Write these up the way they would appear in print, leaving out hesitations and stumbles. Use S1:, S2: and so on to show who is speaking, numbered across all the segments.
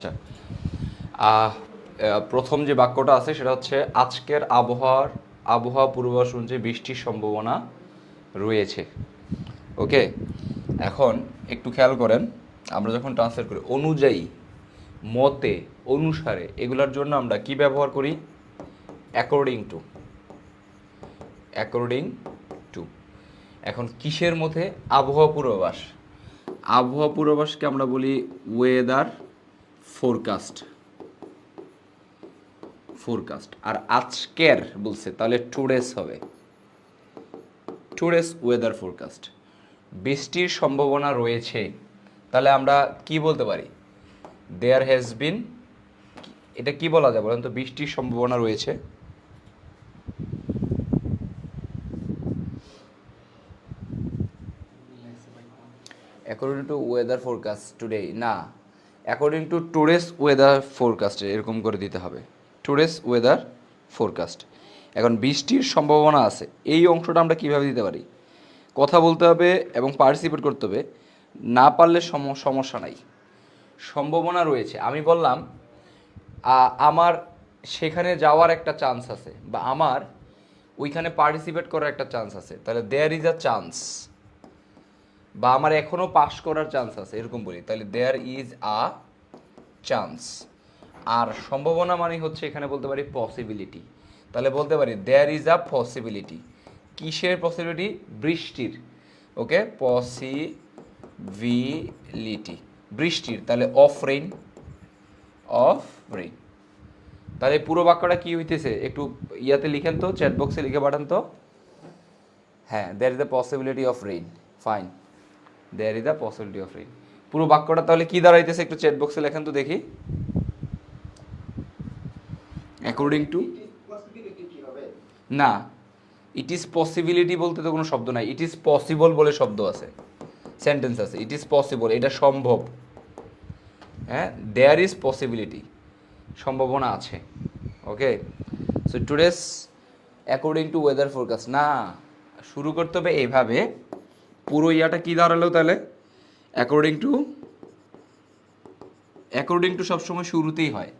S1: আচ্ছা, প্রথম যে বাক্যটা আছে সেটা হচ্ছে আজকের আবহাওয়া পূর্বাভাস অনুযায়ী বৃষ্টির সম্ভাবনা রয়েছে। ওকে, এখন একটু খেয়াল করেন, আমরা যখন ট্রান্সলেট করি অনুযায়ী, মতে, অনুসারে, এগুলোর জন্য আমরা কি ব্যবহার করি? According to. According to. এখন কিসের মধ্যে? আবহাওয়া পূর্বাভাস। আবহাওয়া পূর্বাভাসকে আমরা বলি ওয়েদার ফোরকাস্ট। ফোরকাস্ট। আর আজকের বলছে, তাহলে টুডেস হবে। Today's weather forecast. বৃষ্টির সম্ভাবনা রয়েছে, তাহলে আমরা কি বলতে পারি? There has been. এটা কি বলা যায় বলেন তো? বৃষ্টির সম্ভাবনা রয়েছে। According to weather forecast today, না, according to today's weather forecast এরকম করে দিতে হবে। Today's weather forecast. এখন বৃষ্টির সম্ভাবনা আছে, এই অংশটা আমরা কীভাবে দিতে পারি? কথা বলতে হবে এবং পার্টিসিপেট করতে হবে। না পারলে সমস্যা নাই। সম্ভাবনা রয়েছে, আমি বললাম আমার সেখানে যাওয়ার একটা চান্স আছে, বা আমার ওইখানে পার্টিসিপেট করার একটা চান্স আছে, তাহলে দেয়ার ইজ আ চান্স। বা আমার এখনও পাস করার চান্স আছে, এরকম বলি, তাহলে দেয়ার ইজ আ চান্স। আর সম্ভাবনা মানে হচ্ছে এখানে বলতে পারি পসিবিলিটি, তাহলে বলতে পারি দেয়ার ইজ আ পসিবিলিটি। কিসের পসিবিলিটি? বৃষ্টির। ওকে, পসিবিলিটি বৃষ্টির, তাহলে অফ রেইন। Of rain. তাহলে পুরো বাক্যটা কি হইতেছে একটু ইয়াতে লিখেন তো, চ্যাট বক্সে লিখে পাঠান তো। হ্যাঁ, there is the possibility of rain. Fine, there is the possibility of rain. পুরো বাক্যটা তাহলে কি দাঁড়াইতেছে একটু চ্যাট বক্সে লেখেন তো দেখি। অ্যাকর্ডিং টু, না, ইট ইজ পসিবিলিটি বলতে তো কোনো শব্দ নাই। ইট ইজ পসিবল বলে শব্দ আছে, সেন্টেন্স আছে। ইট ইজ পসিবল, এটা সম্ভব। হ্যাঁ, দেয়ার ইজ পসিবিলিটি, সম্ভাবনা আছে। Okay, so today's according to weather forecast, না, শুরু করতে হবে এইভাবে। পুরো ইয়াটা কি দাঁড়ালো তাহলে? According to. অ্যাকর্ডিং টু সবসময় শুরুতেই হয়।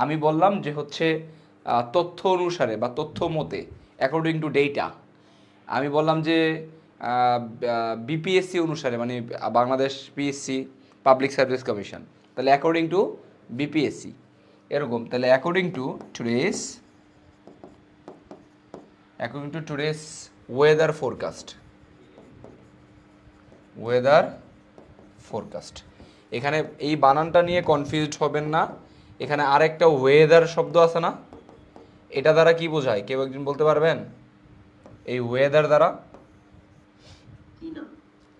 S1: আমি বললাম যে হচ্ছে তথ্য অনুসারে বা তথ্য মতে, অ্যাকর্ডিং টু ডেটা। আমি বললাম যে বিপিএসসি অনুসারে, মানে Bangladesh PSC, public service commission, তাহলে অ্যাকর্ডিং টু বিপিএসসি এরকম। তাহলে according to today's, according to today's weather forecast. Weather forecast. এখানে এই বানানটা নিয়ে কনফিউজড হবেন না। এখানে আরেকটা ওয়েদার শব্দ আছে না, এটা দ্বারা কি বোঝায়? কেউ একজন বলতে পারবেন? এই ওয়েদার দ্বারা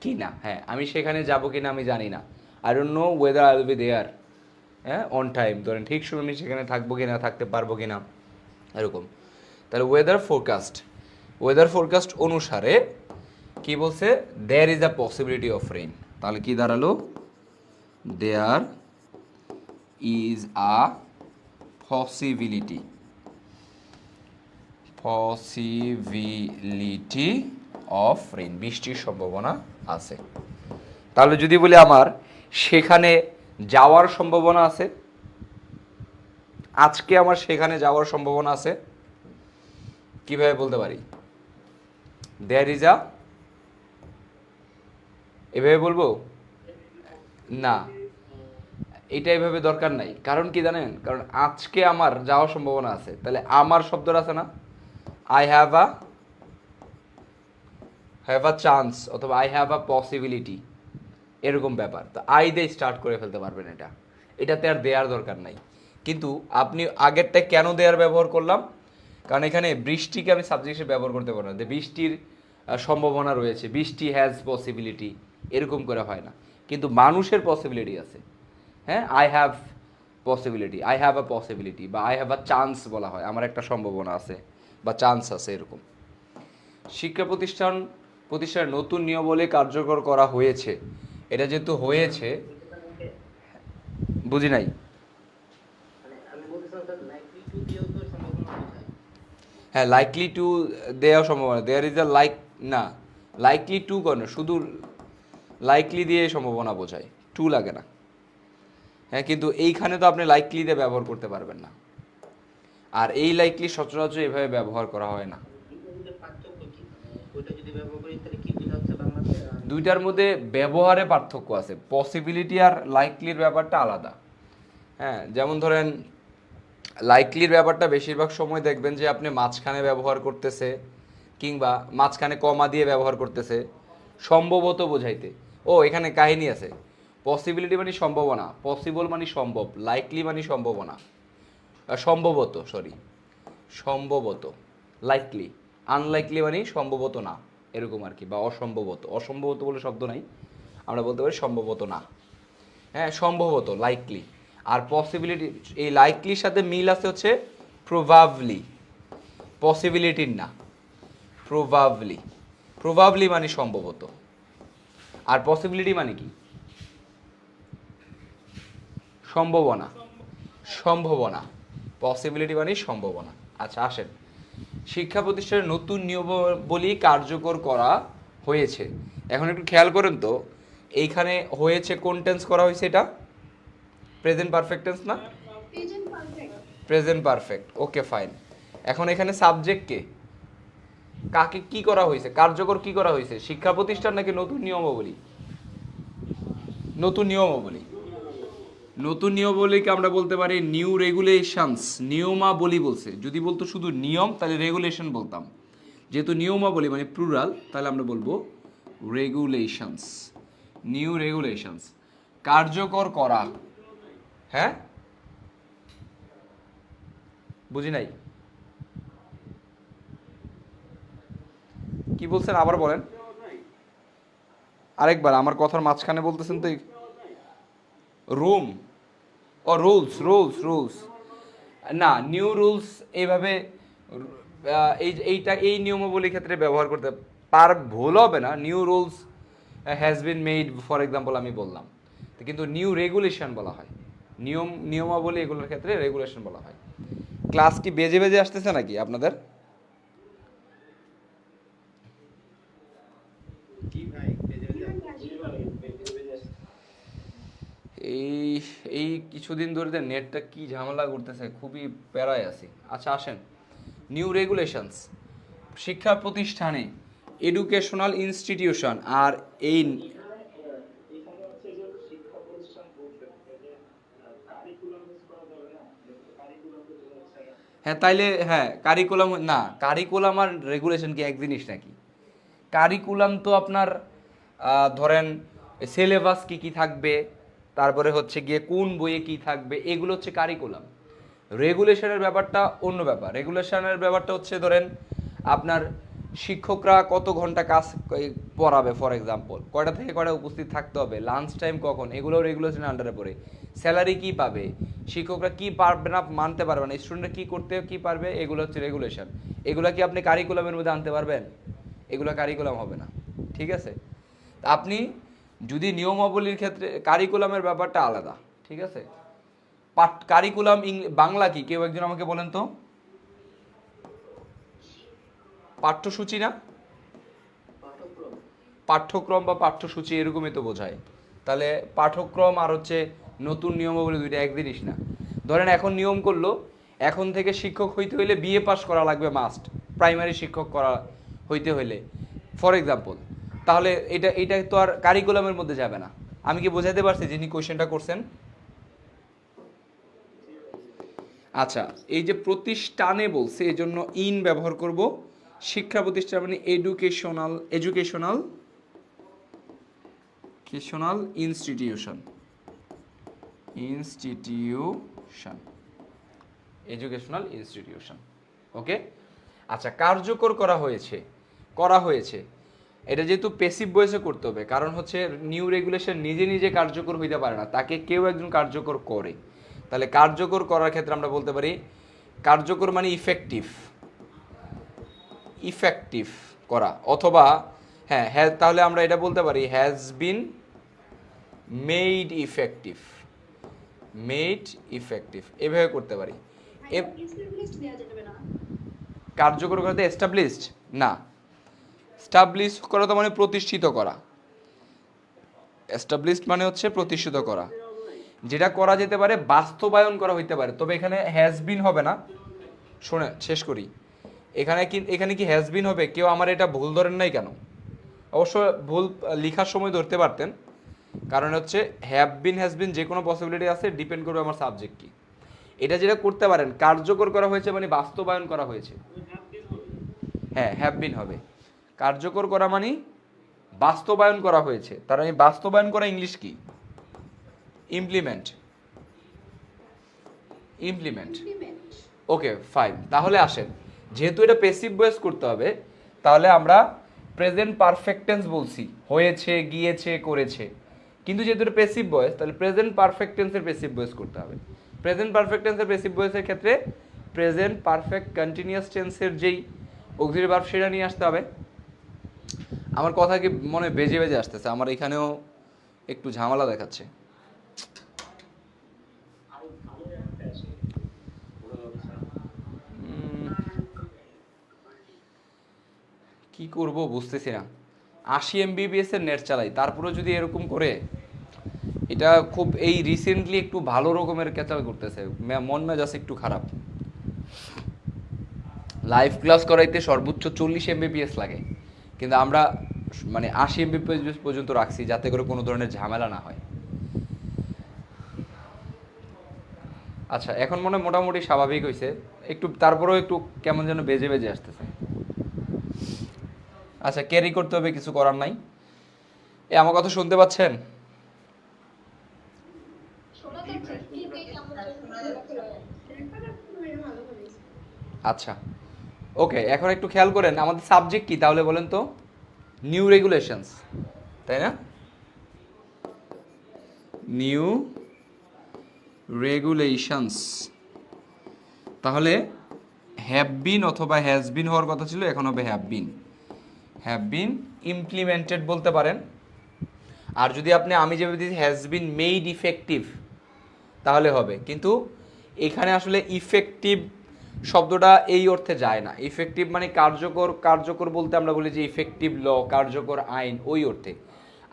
S1: কি না? হ্যাঁ, আমি সেখানে যাব কি না আমি জানি না। I don't know whether I will be there, হ্যাঁ, অন টাইম, ধরেন ঠিক সময় আমি সেখানে থাকবো কি না, থাকতে পারবো কি না, এরকম। তাহলে ওয়েদার ফোরকাস্ট, ওয়েদার ফোরকাস্ট অনুসারে কি বলছে? There is a possibility of rain. তাহলে কি দাঁড়ালো? There is a possibility, possibility of rain, বৃষ্টির সম্ভাবনা আছে। তাহলে যদি বলি আমার সেখানে যাওয়ার সম্ভাবনা আছে, আজকে আমার সেখানে যাওয়ার সম্ভাবনা আছে, কিভাবে বলতে পারি? দেয়ার ইজ আ, এভাবে বলবো না, এটা এভাবে দরকার নাই। কারণ কি জানেন? কারণ আজকে আমার যাওয়ার সম্ভাবনা আছে, তাহলে আমার শব্দটা আছে না, আই হ্যাভ আ চান্স, অথবা আই হ্যাভ আ পসিবিলিটি, এরকম ব্যাপার। তো আই দিয়ে স্টার্ট করে ফেলতে পারবেন এটা, এটাতে আর দেয়ার দরকার নাই। কিন্তু আপনি আগেরটায় কেন দেয়ার ব্যবহার করলাম? কারণ এখানে বৃষ্টিকে আমি সাবজেক্ট হিসেবে ব্যবহার করতে পারবো না, যে বৃষ্টির সম্ভাবনা রয়েছে, বৃষ্টি হ্যাজ পসিবিলিটি, এরকম করে হয় না। কিন্তু মানুষের পসিবিলিটি আছে। হ্যাঁ, I have possibility, I have a possibility, বা আই হ্যাভ আ চান্স বলা হয়, আমার একটা সম্ভাবনা আছে বা চান্স আছে, এরকম। শিক্ষা প্রতিষ্ঠানের নতুন নিয়মাবলী কার্যকর করা হয়েছে। এটা যেহেতু হয়েছে, বুঝি নাই। হ্যাঁ, লাইকলি টু দেওয়ার সম্ভাবনা, দেয়ার ইজ আ লাইক, না, লাইকলি টু কেন, শুধু লাইকলি দিয়ে সম্ভাবনা বোঝায়, টু লাগে না। হ্যাঁ, কিন্তু এইখানে তো আপনি লাইকলি দিয়ে ব্যবহার করতে পারবেন না, আর এই লাইকলি সচরাচর এভাবে ব্যবহার করা হয় না। দুইটার মধ্যে ব্যবহারে পার্থক্য আছে, পসিবিলিটি আর লাইকলির ব্যাপারটা আলাদা। হ্যাঁ, যেমন ধরেন লাইকলির ব্যাপারটা বেশিরভাগ সময় দেখবেন যে আপনি মাঝখানে ব্যবহার করতেছে, কিংবা মাঝখানে কমা দিয়ে ব্যবহার করতেছে সম্ভবত বোঝাইতে। ও এখানে কাহিনী আছে, পসিবিলিটি মানে সম্ভাবনা, পসিবল মানে সম্ভব, লাইকলি মানে সম্ভাবনা, সম্ভবত, সরি সম্ভবত, লাইকলি, আনলাইকলি মানে সম্ভবত না, এরকম আর কি, বা অসম্ভবত, অসম্ভবত বলে শব্দ নাই, আমরা বলতে পারি সম্ভবত না। হ্যাঁ, সম্ভবত, লাইকলি। আর পসিবিলিটি, এই লাইকলির সাথে মিল আছে হচ্ছে প্রবাবলি, পসিবিলিটির না, প্রবাবলি। প্রবাবলি মানে সম্ভবত, আর পসিবিলিটি মানে কি? সম্ভাবনা, সম্ভাবনা, পসিবিলিটি মানে সম্ভাবনা। আচ্ছা আসেন, শিক্ষা প্রতিষ্ঠানের নতুন নিয়মাবলী কার্যকর করা হয়েছে। এখন একটু খেয়াল করেন তো, এইখানে হয়েছে কোন টেন্স করা হয়েছে? এটা প্রেজেন্ট পারফেক্ট টেন্স না? Present perfect, okay fine. এখন এখানে সাবজেক্ট কে, কাকে কি করা হয়েছে, কার্যকর কি করা হয়েছে? শিক্ষা প্রতিষ্ঠান নাকি নতুন নিয়মাবলী? নতুন নিয়মাবলী। নতুন নিয়মাবলীকে আমরা বলতে পারি নিউ রেগুলেশনস, নিয়মাবলী বলছে। যদি বলতো শুধু নিয়ম তাহলে রেগুলেশন বলতাম, যেহেতু নিয়মাবলী মানে প্লুরাল তাহলে আমরা বলবো রেগুলেশনস, নিউ রেগুলেশনস। কার্যকর করা, হ্যাঁ বুঝি নাই, কি বলছেন আবার বলেন আরেকবার, আমার কথার মাঝখানে বলতেছেন তো। রুম ও রুলস, রুলস, রুলস না, নিউ রুলস এইভাবে এইটা এই নিয়মাবলীর ক্ষেত্রে ব্যবহার করতে ভুল হবে না। New rules has been made for example আমি বললাম, কিন্তু নিউ রেগুলেশন বলা হয়, নিয়মাবলী এগুলোর ক্ষেত্রে রেগুলেশন বলা হয়। ক্লাস কি বেজে বেজে আসতেছে নাকি আপনাদের? এই এই কিছুদিন ধরে নেটটা কি ঝামেলা করতেছে, খুবই প্যারায় আছি। আচ্ছা আসেন, নিউ রেগুলেশনস, শিক্ষা প্রতিষ্ঠানে, এডুকেশনাল ইনস্টিটিউশন, আর এই হ্যাঁ তাইলে হ্যাঁ কারিকুলাম না, কারিকুলাম আর রেগুলেশন কি এক জিনিস নাকি? কারিকুলাম তো আপনার ধরেন সিলেবাস কি কি থাকবে, তারপরে হচ্ছে গিয়ে কোন বইয়ে কি থাকবে, এগুলো হচ্ছে কারিকুলাম। রেগুলেশনের ব্যাপারটা অন্য ব্যাপার। রেগুলেশনের ব্যাপারটা হচ্ছে ধরেন আপনার শিক্ষকরা কত ঘন্টা কাজ পড়াবে, ফর এক্সাম্পল কয়টা থেকে কয়টা উপস্থিত থাকতে হবে, লাঞ্চ টাইম কখন, এগুলো রেগুলেশনের আন্ডারে পড়ে। স্যালারি কি পাবে, শিক্ষকরা কি পারবে না মানতে পারবে না, স্টুডেন্টরা কি করতে কি পারবে, এগুলো হচ্ছে রেগুলেশন। এগুলো কি আপনি কারিকুলামের মধ্যে আনতে পারবেন? এগুলো কারিকুলাম হবে না, ঠিক আছে? আপনি যদি নিয়মাবলীর ক্ষেত্রে, কারিকুলামের ব্যাপারটা আলাদা, ঠিক আছে? কারিকুলাম বাংলা কি, কেউ একজন আমাকে বলেন তো? পাঠ্যসূচি না? পাঠ্যক্রম বা পাঠ্যসূচি এরকমই তো বোঝায়। তাহলে পাঠ্যক্রম আর হচ্ছে নতুন নিয়মাবলী দুইটা এক জিনিস না। ধরেন এখন নিয়ম করলো, এখন থেকে শিক্ষক হইতে হইলে বিএ পাস করা লাগবে মাস্ট, প্রাইমারি শিক্ষক করা হইতে হইলে, ফর এক্সাম্পল। তাহলে এটা তো আর কারিকুলামের মধ্যে যাবে না। আমি কি বোঝাতে পারছি যিনি কোয়েশ্চেনটা করছেন? আচ্ছা, এই যে প্রতিষ্ঠানে বলছে এই জন্য ইন ব্যবহার করব। শিক্ষা প্রতিষ্ঠান মানে educational, educational institution, institution, educational institution, okay. আচ্ছা, কার্যকর করা হয়েছে, করা হয়েছে, এটা যেহেতু পেসিভ ভয়েসে করতে হবে, কারণ হচ্ছে নিউ রেগুলেশন নিজে নিজে কার্যকর হইতে পারে না, তাকে কেউ একজন কার্যকর করে। তাহলে কার্যকর করার ক্ষেত্রে আমরা বলতে পারি কার্যকর মানে ইফেক্টিভ, ইফেক্টিভ করা, অথবা হ্যাঁ তাহলে আমরা এটা বলতে পারি has been made effective, made effective, এভাবে করতে পারি। কার্যকর করতে এস্টাবলিশড না, এস্টাবলিশ করা তো মানে প্রতিষ্ঠিত করা, এস্টাবলিশড মানে হচ্ছে প্রতিষ্ঠিত করা। যেটা করা যেতে পারে, বাস্তবায়ন করা হইতে পারে, তবে এখানে হ্যাজ বিন হবে না। শোনে শেষ করি। এখানে কি হ্যাজ বিন হবে? কেউ আমার এটা ভুল ধরেন নাই কেন? অবশ্য ভুল লেখার সময় ধরতে পারতেন, কারণ হচ্ছে হ্যাভ বিন হ্যাজ বিন যে কোনো পসিবিলিটি আছে, ডিপেন্ড করবে আমার সাবজেক্ট কি। এটা যেটা করতে পারেন, কার্যকর করা হয়েছে মানে বাস্তবায়ন করা হয়েছে। হ্যাঁ, হ্যাভ বিন হবে। কার্যকর করা মানে বাস্তবায়ন করা হয়েছে, তার মানে বাস্তবায়ন করা ইংলিশ কি? ইমপ্লিমেন্ট। ইমপ্লিমেন্ট। Okay fine. তাহলে আসেন, যেহেতু এটা প্যাসিভ ভয়েস করতে হবে, তাহলে আমরা প্রেজেন্ট পারফেক্ট টেন্স বলছি, হয়েছে, গিয়েছে, করেছে। কিন্তু যেহেতু এটা প্যাসিভ ভয়েস, তাহলে প্রেজেন্ট পারফেক্ট টেন্সের প্যাসিভ ভয়েস করতে হবে। প্রেজেন্ট পারফেক্ট টেন্সের প্যাসিভ ভয়েসের ক্ষেত্রে প্রেজেন্ট পারফেক্ট কন্টিনিউয়াস টেন্সের যেই অক্সিলারি ভার্ব সেটা নিয়ে আসতে হবে। আমার কথা কি মনে বেজে বেজে আসতেছে? আমার এখানেও একটু ঝামেলা দেখাচ্ছে। কি করব বুঝতেছি না। 80 MBPS এর নেট চালাই, তারপরেও যদি এরকম করে, এটা খুব এই রিসেন্টলি একটু ভালো রকমের ক্যাচাল করতেছে, মন মেজাজ একটু খারাপ। লাইভ ক্লাস করাইতে সর্বোচ্চ 40 MBPS লাগে, কিন্তু আমরা মানে 80 MBPS পর্যন্ত রাখছি, যাতে করে কোনো ধরনের ঝামেলা না হয়। আচ্ছা, এখন মনে হয় মোটামুটি স্বাভাবিক হয়েছে, একটু তারপরেও একটু কেমন যেন বেজে বেজে আসতেছে। আচ্ছা, ক্যারি করতে হবে, কিছু করার নাই। এ আমার কথা শুনতে পাচ্ছেন? আচ্ছা ওকে, এখন একটু খেয়াল করেন আমাদের সাবজেক্ট কি তাহলে বলেন তো? নিউ রেগুলেশনস, তাই না? New regulations. তাহলে হ্যাভ বিন অথবা হ্যাজ বিন হওয়ার কথা ছিল, এখন হবে have been. Have bin implemented বলতে পারেন। আর যদি আপনি আমি যেভাবে দিচ্ছি হ্যাজ বিন মেড ইফেক্টিভ, তাহলে হবে। কিন্তু এখানে আসলে ইফেক্টিভ শব্দটা এই অর্থে যায় না। ইফেক্টিভ মানে কার্যকর, কার্যকর বলতে আমরা বলি যে ইফেক্টিভ ল, কার্যকর আইন, ওই অর্থে।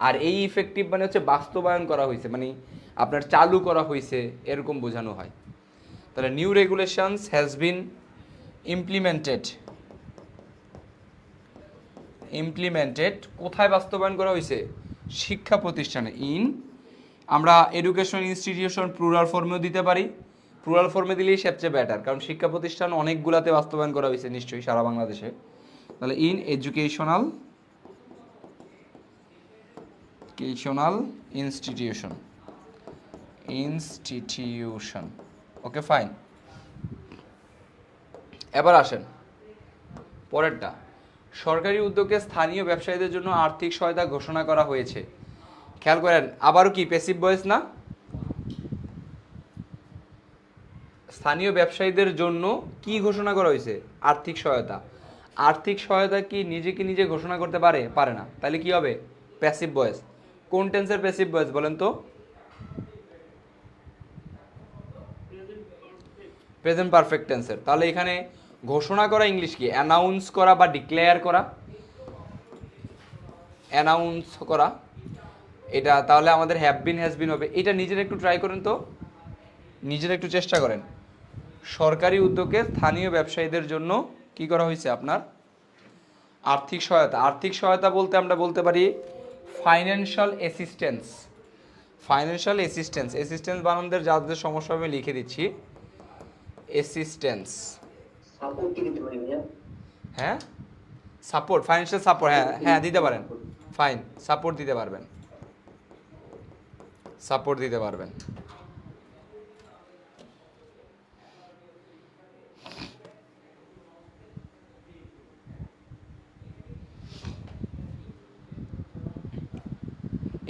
S1: আর এই ইফেক্টিভ মানে হচ্ছে বাস্তবায়ন করা হয়েছে, মানে আপনার চালু করা হয়েছে, এরকম বোঝানো হয়। তাহলে new regulations has been implemented. Implemented কোথায় বাস্তবায়ন করা হয়েছে? শিক্ষা প্রতিষ্ঠানে। ইন, আমরা এডুকেশন ইনস্টিটিউশন প্লুরাল ফর্মেও দিতে পারি। প্লুরাল ফর্মে দিলেই সবচেয়ে বেটার, কারণ শিক্ষা প্রতিষ্ঠান অনেকগুলাতে বাস্তবায়ন করা হয়েছে নিশ্চয়ই সারা বাংলাদেশে। তাহলে in educational institution. Institution. Okay fine. এবার আসেন পরেরটা। সরকারি উদ্যোগে স্থানীয় ব্যবসায়ীদের জন্য আর্থিক সহায়তা ঘোষণা করা হয়েছে। খেয়াল করেন, আবারও কি প্যাসিভ ভয়েস না? স্থানীয় ব্যবসায়ীদের জন্য কি ঘোষণা করা হয়েছে? আর্থিক সহায়তা। আর্থিক সহায়তা কি নিজেকে নিজে ঘোষণা করতে পারে? পারে না। তাহলে কি হবে? Passive voice. কোন টেন্সের প্যাসিভ ভয়েস বলেন তো? প্রেজেন্ট পারফেক্ট টেন্সের। তাহলে এখানে ঘোষণা করা ইংলিশ কি? অ্যানাউন্স করা বা ডিক্লেয়ার করা। অ্যানাউন্স করা এটা, তাহলে আমাদের হ্যাভ বিন হ্যাজ বিন হবে। এটা নিজের একটু ট্রাই করেন তো, নিজের একটু চেষ্টা করেন। সরকারি উদ্যোগে স্থানীয় ব্যবসায়ীদের জন্য কি করা হয়েছে? আপনার আর্থিক সহায়তা। আর্থিক সহায়তা বলতে আমরা বলতে পারি financial assistance. Financial assistance. Assistance বানানদের যাদের সমস্যা আমি লিখে দিচ্ছি, অ্যাসিস্ট্যান্স। হ্যাঁ, সাপোর্ট, ফাইন্যান্সিয়াল সাপোর্ট। হ্যাঁ হ্যাঁ দিতে পারেন, ফাইন, সাপোর্ট দিতে পারবেন, সাপোর্ট দিতে পারবেন।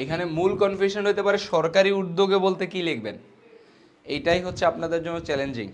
S1: এখানে মূল কনফিউশন হতে পারে সরকারি উদ্যোগে বলতে কি লিখবেন, এইটাই হচ্ছে আপনাদের জন্য চ্যালেঞ্জিং।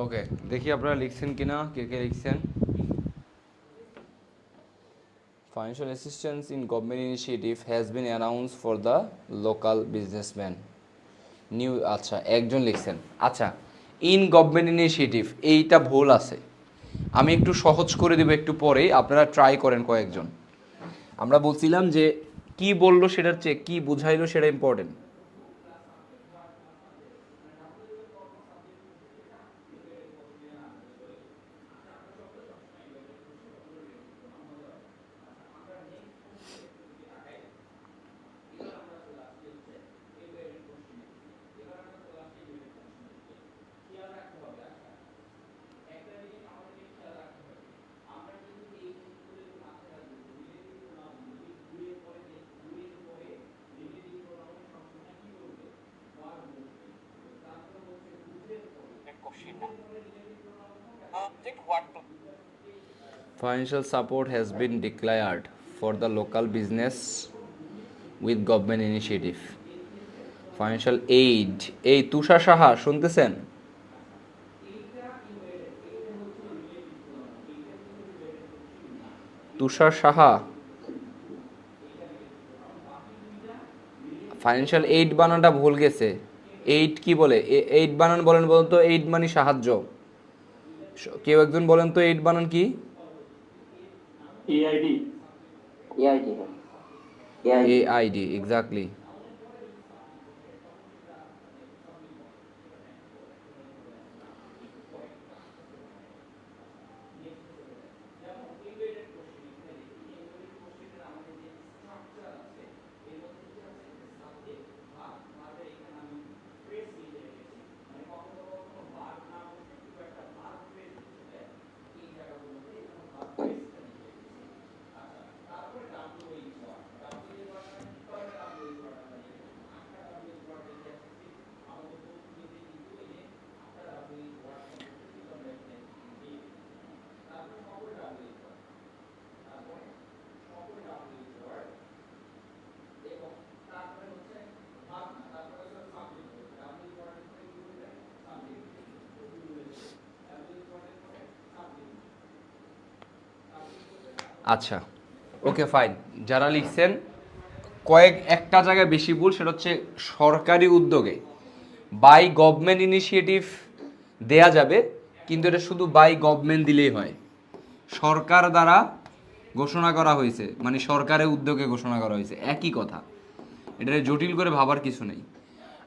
S1: ওকে, দেখি আপনারা লিখছেন কিনা, কে কে লিখছেন। Financial assistance in government initiative has been announce for the local businessman new. আচ্ছা, একজন লিখছেন। আচ্ছা, ইন গভর্নমেন্ট ইনিশিয়েটিভ এইটা ভুল আছে, আমি একটু সহজ করে দেবো একটু পরেই, আপনারা ট্রাই করেন কয়েকজন। আমরা বলছিলাম যে কি বললো সেটার চেয়ে কি বুঝাইলো সেটা important. Financial support has been declared for the local business with government initiative. Financial aid, এই তুষার সাহা শুনতেছেন? তুষার সাহা, ফাইন্যান্সিয়াল এইড বানানটা ভুল গেছে। এইড কি বলে? এইড বানান বলেন বলতো। এইড মানে সাহায্য। কেউ একজন বলেন তো এইড বানান কি?
S2: एआईडी
S3: एआईडी है
S1: এআইডি, এক্স্যাক্টলি। আচ্ছা, ওকে ফাইন। যারা লিখছেন একটা জায়গায় বেশি ভুল, সেটা হচ্ছে সরকারি উদ্যোগে বাই গভর্নমেন্ট ইনিশিয়েটিভ দেয়া যাবে, কিন্তু এটা শুধু বাই গভর্নমেন্ট দিলেই হয়। সরকার দ্বারা ঘোষণা করা হয়েছে মানে সরকারের উদ্যোগে ঘোষণা করা হয়েছে, একই কথা। এটা জটিল করে ভাবার কিছু নেই।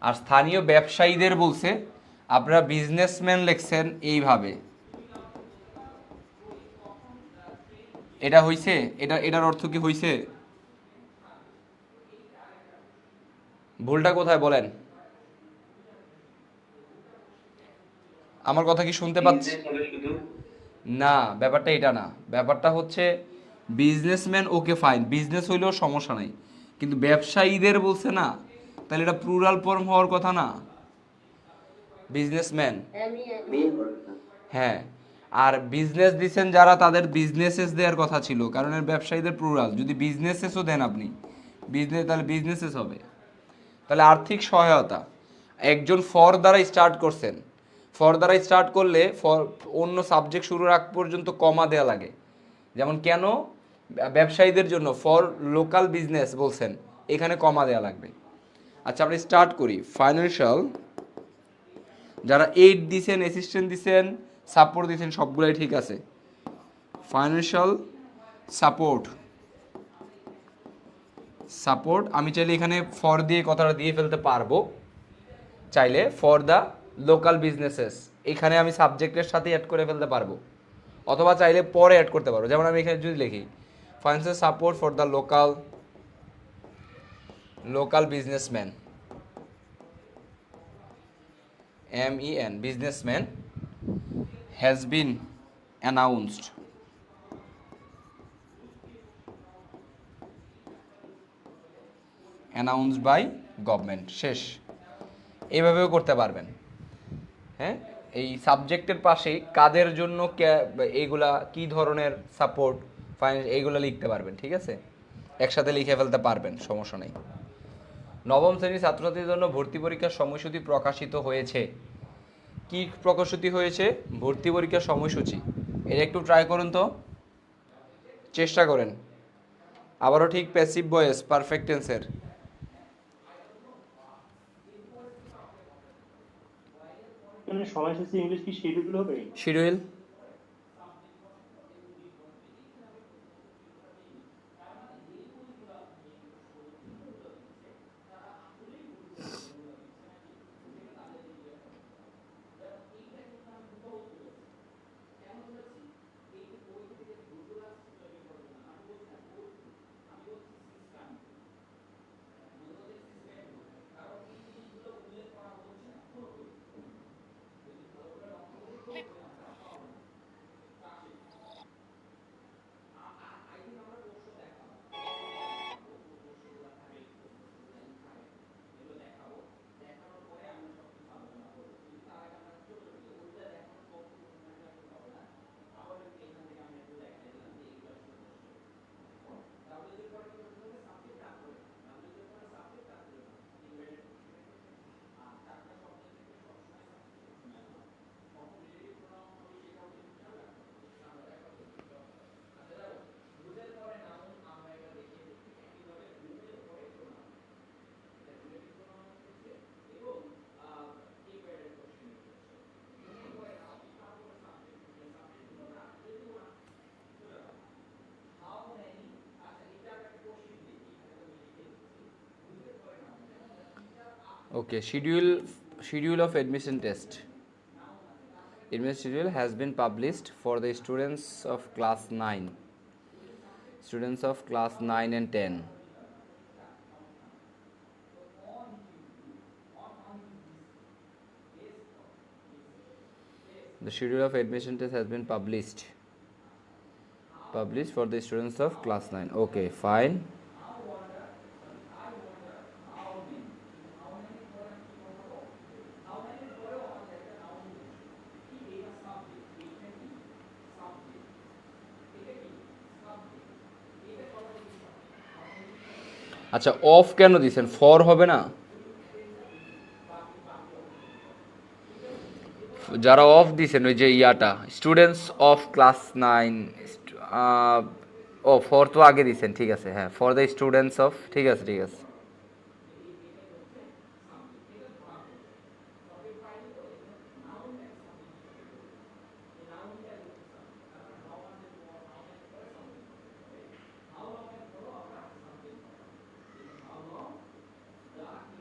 S1: আর স্থানীয় ব্যবসায়ীদের বলছে, আপনারা বিজনেসম্যান লিখছেন এইভাবে, এটা হইছে? এটার অর্থ কি হইছে? ভুলটা কোথায় বলেন? আমার কথা কি শুনতে পাচ্ছি? না, ব্যাপারটা এটা না। ব্যাপারটা হচ্ছে বিজনেসম্যান, ওকে ফাইন, বিজনেস হইলেও সমস্যা নাই, কিন্তু ব্যবসায়ীদের বলছে না, তাহলে এটা প্লুরাল ফর্ম হওয়ার কথা না, বিজনেসম্যান। হ্যাঁ, আর বিজনেস দিচ্ছেন যারা, তাদের বিজনেসেস দেওয়ার কথা ছিল, কারণ এর ব্যবসায়ীদের প্লুরাল। যদি বিজনেসেসও দেন আপনি বিজনেস, তাহলে বিজনেসেস হবে। তাহলে আর্থিক সহায়তা, একজন ফর দ্বারা স্টার্ট করছেন, ফর দ্বারা স্টার্ট করলে ফর অন্য সাবজেক্ট শুরুর আগ পর্যন্ত কমা দেওয়া লাগে। যেমন কেন ব্যবসায়ীদের জন্য ফর লোকাল বিজনেস বলছেন, এখানে কমা দেওয়া লাগবে। আচ্ছা, আমরা স্টার্ট করি। ফাইন্যান্সিয়াল, যারা এইড দিছেন, অ্যাসিস্ট্যান্ট দিছেন, সাপোর্ট দিছেন, সবগুলাই ঠিক আছে। ফাইন্যান্সিয়াল সাপোর্ট, সাপোর্ট আমি চাইলে এখানে ফর দিয়ে কথাটা দিয়ে ফেলতে পারবো, চাইলে ফর দ্য লোকাল বিজনেসেস এখানে আমি সাবজেক্টের সাথে অ্যাড করে ফেলতে পারবো, অথবা চাইলে পরে অ্যাড করতে পারবো। যেমন আমি এখানে যদি লিখি financial support for the local businessman, MEN businessman has been announced by government. শেষ। এইভাবেও করতে পারবেন। হ্যাঁ, এই সাবজেক্টের পাশে কাদের জন্য এইগুলা কি ধরনের সাপোর্ট ফাইন্যান্স, এইগুলো লিখতে পারবেন। ঠিক আছে, একসাথে লিখে ফেলতে পারবেন, সমস্যা নেই। নবম শ্রেণীর ছাত্রছাত্রীদের জন্য ভর্তি পরীক্ষার সময়সূচি প্রকাশিত হয়েছে। কি প্রকাশিত হয়েছে? ভর্তি পরীক্ষার সময়সূচি। এটা একটু ট্রাই করুন তো, চেষ্টা করেন। আবারও ঠিক প্যাসিভ ভয়েস পারফেক্ট টেন্সের।
S2: মানে সময়সূচি ইংলিশ কি শিডিউল হবে?
S1: Schedule. Okay, schedule of admission test. Admission schedule has been published for the students of class 9. Students of class 9 and 10. The schedule of admission test has been published for the students of class 9. Okay, fine. আচ্ছা, of কেন দিছেন? For হবে না? যারা of দিছেন ওই যে ইয়াটা স্টুডেন্টস অফ ক্লাস 9, ও ফর তো আগে দিছেন, ঠিক আছে, হ্যাঁ, ফর দ্য স্টুডেন্টস অফ, ঠিক আছে ঠিক আছে।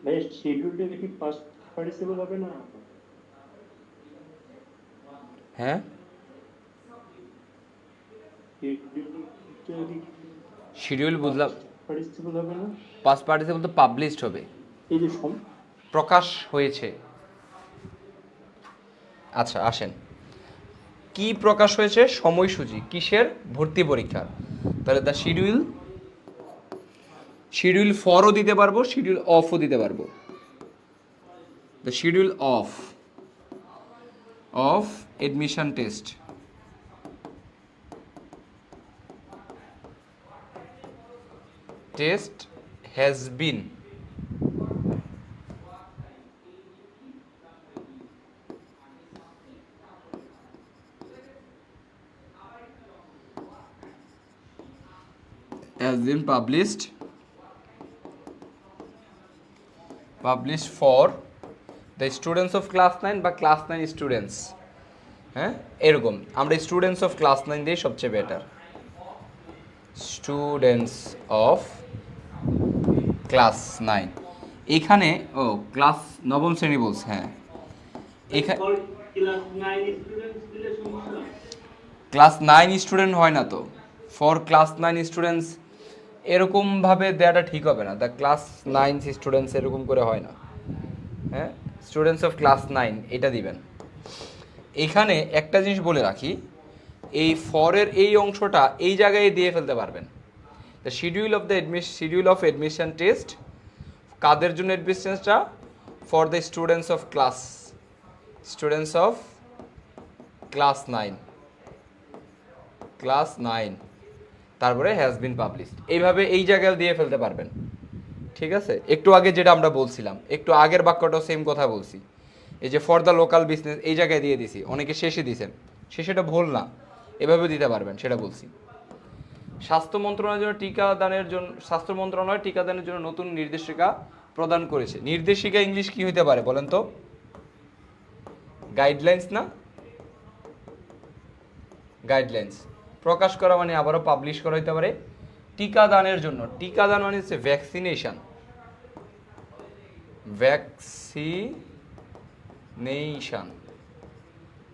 S2: ভাই শিডিউলটা কি পাস্ট পার্টিসিপল হবে না?
S1: হ্যাঁ, শিডিউল বুঝলাম,
S2: পার্টিসিপল হবে না?
S1: পাস্ট পার্টিসিপল তো পাবলিশড হবে,
S2: এই যে
S1: প্রকাশ হয়েছে। আচ্ছা আসেন, কি প্রকাশ হয়েছে? সময়সূচি কিসের? ভর্তি পরীক্ষার। তাহলে দ্য শিডিউল ফরও দিতে পারবো, শিডিউল অফও দিতে পারবো। The schedule of admission test has been published for the students of class 9 বা ক্লাস 9 স্টুডেন্টস। হ্যাঁ, এরকম আমরা স্টুডেন্টস অফ ক্লাস 9 দিয়ে সবচেয়ে বেটার। স্টুডেন্টস অফ ক্লাস 9, এখানে ও ক্লাস নবম শ্রেণী বলছে, হ্যাঁ এখানে ক্লাস 9 স্টুডেন্ট হয় না তো, ফর ক্লাস 9 স্টুডেন্টস এরকমভাবে দেওয়াটা ঠিক হবে না। দ্য ক্লাস 9 স্টুডেন্টস এরকম করে হয় না, হ্যাঁ, স্টুডেন্টস অফ ক্লাস 9 এটা দিবেন। এখানে একটা জিনিস বলে রাখি, এই ফরের এই অংশটা এই জায়গায় দিয়ে ফেলতে পারবেন। The schedule of admission test কাদের জন্য? এডমিশনটা for the students of class 9, তারপরে হ্যাজ বিন পাবলিশড, এইভাবে এই জায়গায় দিয়ে ফেলতে পারবেন। ঠিক আছে, একটু আগে যেটা আমরা বলছিলাম, একটু আগের বাক্যটাও সেম কথা বলছি। এই যে ফর দ্য লোকাল বিজনেস এই জায়গায় দিয়ে দিছি, অনেকে শেষে দিয়েছেন, শেষেটা ভুল না, এভাবে দিতে পারবেন, সেটা বলছি। স্বাস্থ্য মন্ত্রণালয়ের জন্য টিকাদানের জন্য স্বাস্থ্য মন্ত্রণালয় টিকাদানের জন্য নতুন নির্দেশিকা প্রদান করেছে। নির্দেশিকা ইংলিশ কি হইতে পারে বলেন তো? গাইডলাইন্স না? গাইডলাইন্স প্রকাশ করা মানে আবারও পাবলিশ করা হইতে পারে। টিকাদানের জন্য, টিকাদান মানে হচ্ছে ভ্যাকসিনেশন, ভ্যাকসিনেশন।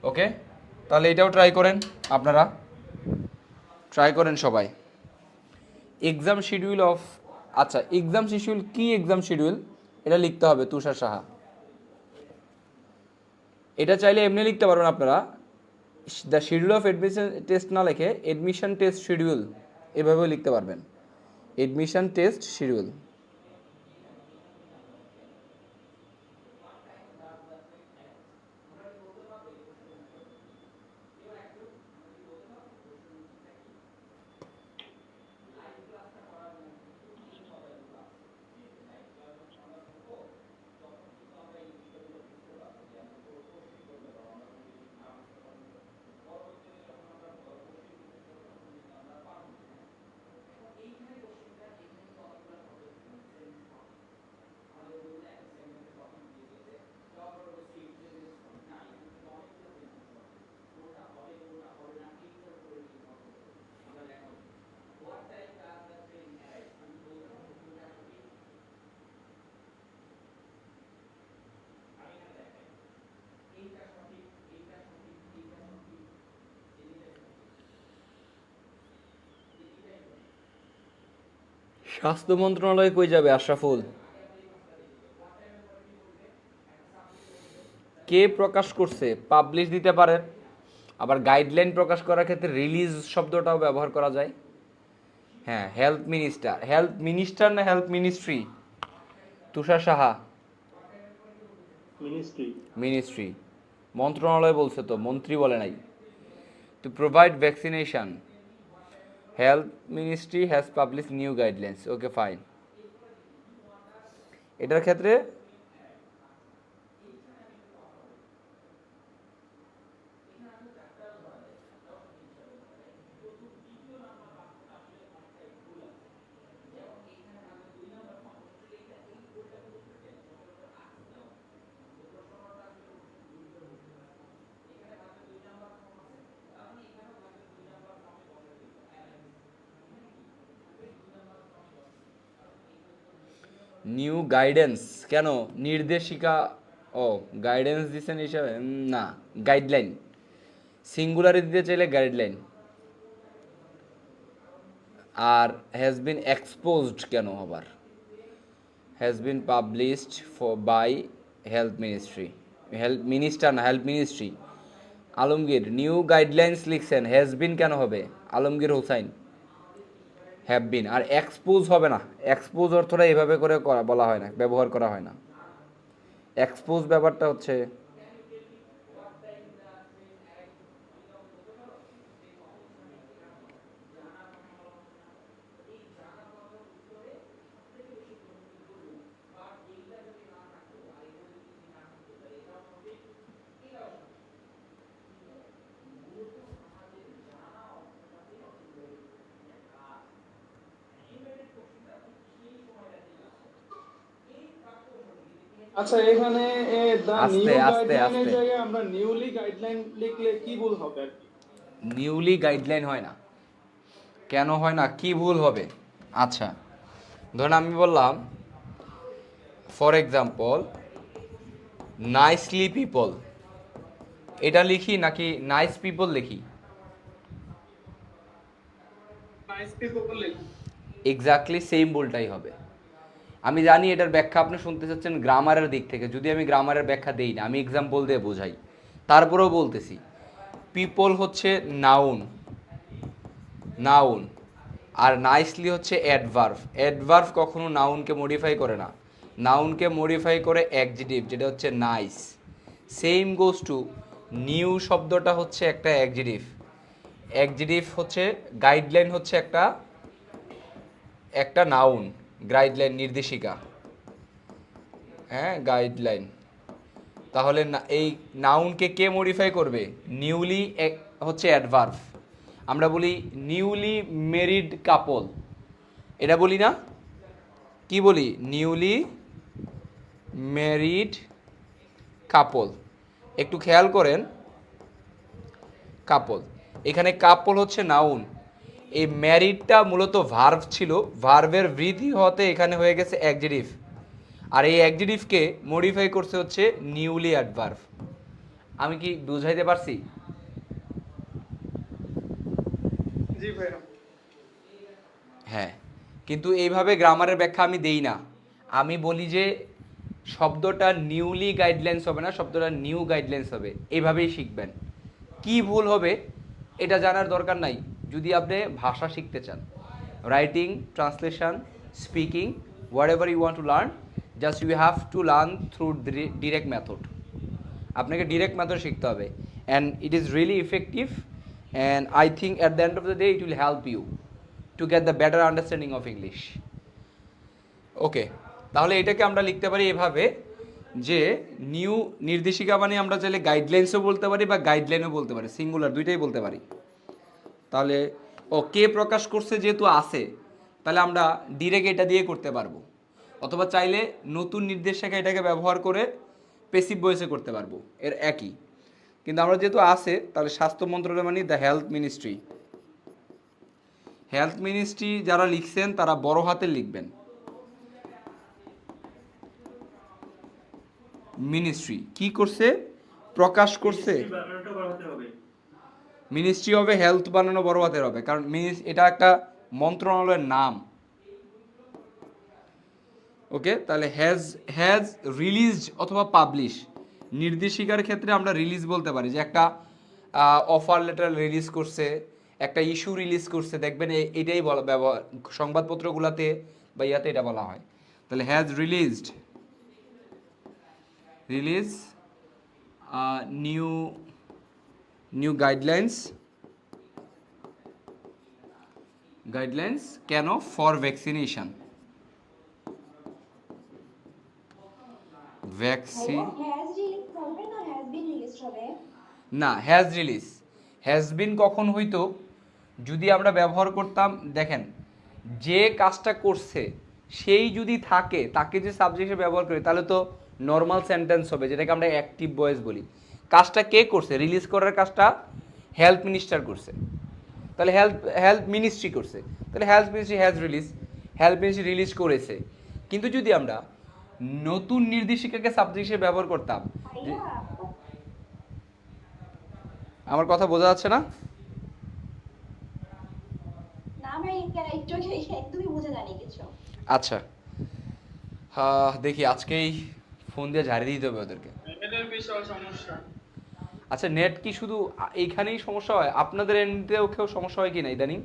S1: ওকে, তাহলে এটাও ট্রাই করেন, আপনারা ট্রাই করেন সবাই। এক্সাম শিডিউল অফ, আচ্ছা এক্সাম শিডিউল কি, এক্সাম শিডিউল এটা লিখতে হবে তুষার সাহা। এটা চাইলে এমনি লিখতে পারবেন আপনারা, the schedule of admission test না লিখে এডমিশন টেস্ট শিডিউল এভাবেও লিখতে পারবেন, এডমিশন টেস্ট শিডিউল। স্বাস্থ্য মন্ত্রণালয়ে কই যাবে আশরাফুল? কে প্রকাশ করছে? পাবলিশ দিতে পারেন, আবার গাইডলাইন প্রকাশ করার ক্ষেত্রে রিলিজ শব্দটাও ব্যবহার করা যায়। হ্যাঁ, হেলথ মিনিস্টার, হেলথ মিনিস্টার না হেলথ মিনিস্ট্রি? তুষার সাহা
S2: মিনিস্ট্রি।
S1: মিনিস্ট্রি, মন্ত্রণালয় বলছে তো, মন্ত্রী বলে নাই। To provide vaccination, health ministry has publish new guidelines. Okay fine. এটার ক্ষেত্রে নিউ গাইডেন্স কেন? নির্দেশিকা, ও গাইডেন্স দিচ্ছেন হিসাবে না, গাইডলাইন সিঙ্গুলারে দিতে চাইলে গাইডলাইন। আর হ্যাজ বিন এক্সপোজড কেন আবার? Has been published by health ministry, health minister না, health ministry. Alamgir new guidelines লিখছেন, হ্যাজ বিন কেন হবে? Alamgir Hossain have been. আর এক্সপোজ হবে না, এক্সপোজ অর্থটা এভাবে করে বলা হয় না, ব্যবহার করা হয় না। এক্সপোজ ব্যাপারটা হচ্ছে
S4: আচ্ছা, এখানে দা
S1: আস্তে
S4: নিউ
S1: আস্তে
S4: গাইডলাইনের
S1: আস্তে।
S4: জায়গায় আমরা নিউলি গাইডলাইন লিখলে কি ভুল হবে আর কি?
S1: নিউলি গাইডলাইন হয় না, কেন হয় না, কি ভুল হবে? আচ্ছা ধরুন আমি বললাম ফর এক্সাম্পল নাইসলি পিপল, এটা লিখি নাকি নাইস পিপল লিখি?
S4: নাইস পিপল লিখুন।
S1: এক্স্যাক্টলি সেম ভুলটাই হবে। আমি জানি এটার ব্যাখ্যা আপনি শুনতে চাচ্ছেন গ্রামারের দিক থেকে, যদি আমি গ্রামারের ব্যাখ্যা দেই না, আমি এক্সাম্পল দিয়ে বোঝাই, তারপরেও বলতেছি পিপল হচ্ছে নাউন, নাউন, আর নাইসলি হচ্ছে অ্যাডভার্ব। অ্যাডভার্ব কখনো নাউনকে মডিফাই করে না, নাউনকে মডিফাই করে অ্যাডজেক্টিভ, যেটা হচ্ছে nice. Same goes to new শব্দটা হচ্ছে একটা অ্যাডজেক্টিভ, অ্যাডজেক্টিভ হচ্ছে, গাইডলাইন হচ্ছে একটা একটা নাউন, গাইডলাইন নির্দেশিকা, হ্যাঁ গাইডলাইন। তাহলে এই নাউনকে কে মডিফাই করবে? নিউলি হচ্ছে অ্যাডভার্ব। আমরা বলি নিউলি ম্যারিড কাপল, এটা বলি না? কি বলি? Newly married couple. একটু খেয়াল করেন, কাপল, এখানে কাপল হচ্ছে নাউন, এই ম্যারিডটা মূলত ভার্ব ছিল, ভার্বের বৃদ্ধি হতে এখানে হয়ে গেছে অ্যাডজেক্টিভ, আর এই অ্যাডজেক্টিভকে মডিফাই করছে হচ্ছে নিউলি অ্যাডভার্ব। আমি কি বুঝাইতে পারছি?
S4: জি ভাইয়া।
S1: হ্যাঁ, কিন্তু এইভাবে গ্রামারের ব্যাখ্যা আমি দেই না। আমি বলি যে শব্দটা নিউলি গাইডলাইন্স হবে না, শব্দটা নিউ গাইডলাইন্স হবে, এইভাবেই শিখবেন। কি ভুল হবে এটা জানার দরকার নাই যদি আপনি ভাষা শিখতে চান। Writing, translation, speaking, whatever you want to learn, just you have to learn through direct method. আপনাকে ডিরেক্ট মেথড শিখতে হবে, and it is really effective, and I think at the end of the day it will help you to get the better understanding of English. Okay, তাহলে এটাকে আমরা লিখতে পারি এভাবে যে নিউ নির্দেশিকা মানে আমরা চাইলে গাইডলাইন্সও বলতে পারি বা গাইডলাইনও বলতে পারি, সিঙ্গুলার দুইটাই বলতে পারি। তাহলে কে প্রকাশ করছে যেহেতু আছে, তাহলে আমরা ডিরেক্ট এটা দিয়ে করতে পারবো, অথবা চাইলে নতুন নির্দেশিকা এটাকে ব্যবহার করে পেসিভ ভয়েসে করতে পারবো, এর একই। কিন্তু আমরা যেহেতু আছে, তাহলে স্বাস্থ্য মন্ত্রণালয় মানে the health ministry. Health ministry যারা লিখছেন তারা বড় হাতে লিখবেন, মিনিস্ট্রি কি করছে? প্রকাশ করছে।
S2: বানানোটা বড় হতে হবে।
S1: মিনিস্ট্রি হবে হেলথ বানানো বড় হাতের হবে, কারণ এটা একটা মন্ত্রণালয়ের নাম। ওকে, তাহলে হ্যাজ রিলিজড অথবা পাবলিশ, নির্দেশিকার ক্ষেত্রে আমরা রিলিজ বলতে পারি, যে একটা অফার লেটার রিলিজ করছে, একটা ইস্যু রিলিজ করছে, দেখবেন এটাই বলা ব্যবহার সংবাদপত্রগুলোতে বা ইয়াতে এটা বলা হয়। তাহলে has released, release new guidelines কেন? ফর ভ্যাকসিনেশন, ভ্যাকসিন না, হ্যাজ বিন কখন হইতো? যদি আমরা ব্যবহার করতাম, দেখেন যে কাজটা করছে সেই যদি থাকে, তাকে যে সাবজেক্ট হিসেবে ব্যবহার করি, তাহলে তো নর্মাল সেন্টেন্স হবে, যেটাকে আমরা অ্যাক্টিভ ভয়েস বলি। কাজটা কে করছে? রিলিজ করার কাজটা হেলথ মিনিস্টার করছে, তাহলে হেলথ মিনিস্ট্রি করছে, তাহলে health ministry health ministry release করেছে। কিন্তু যদি আমরা নতুন নির্দেশিকাকে সাবজেক্ট হিসেবে ব্যবহার করতাম, আমার কথা বোঝা যাচ্ছে না? আচ্ছা, দেখি আজকেই ফোন দিয়ে ঝাড়িয়ে দিতে হবে ওদেরকে।
S4: এদের বিশাল সমস্যা।
S1: আচ্ছা, নেট কি শুধু এইখানেই সমস্যা হয়? আপনাদের এন্ডেও কেউ সমস্যা হয় কি না ইদানিং?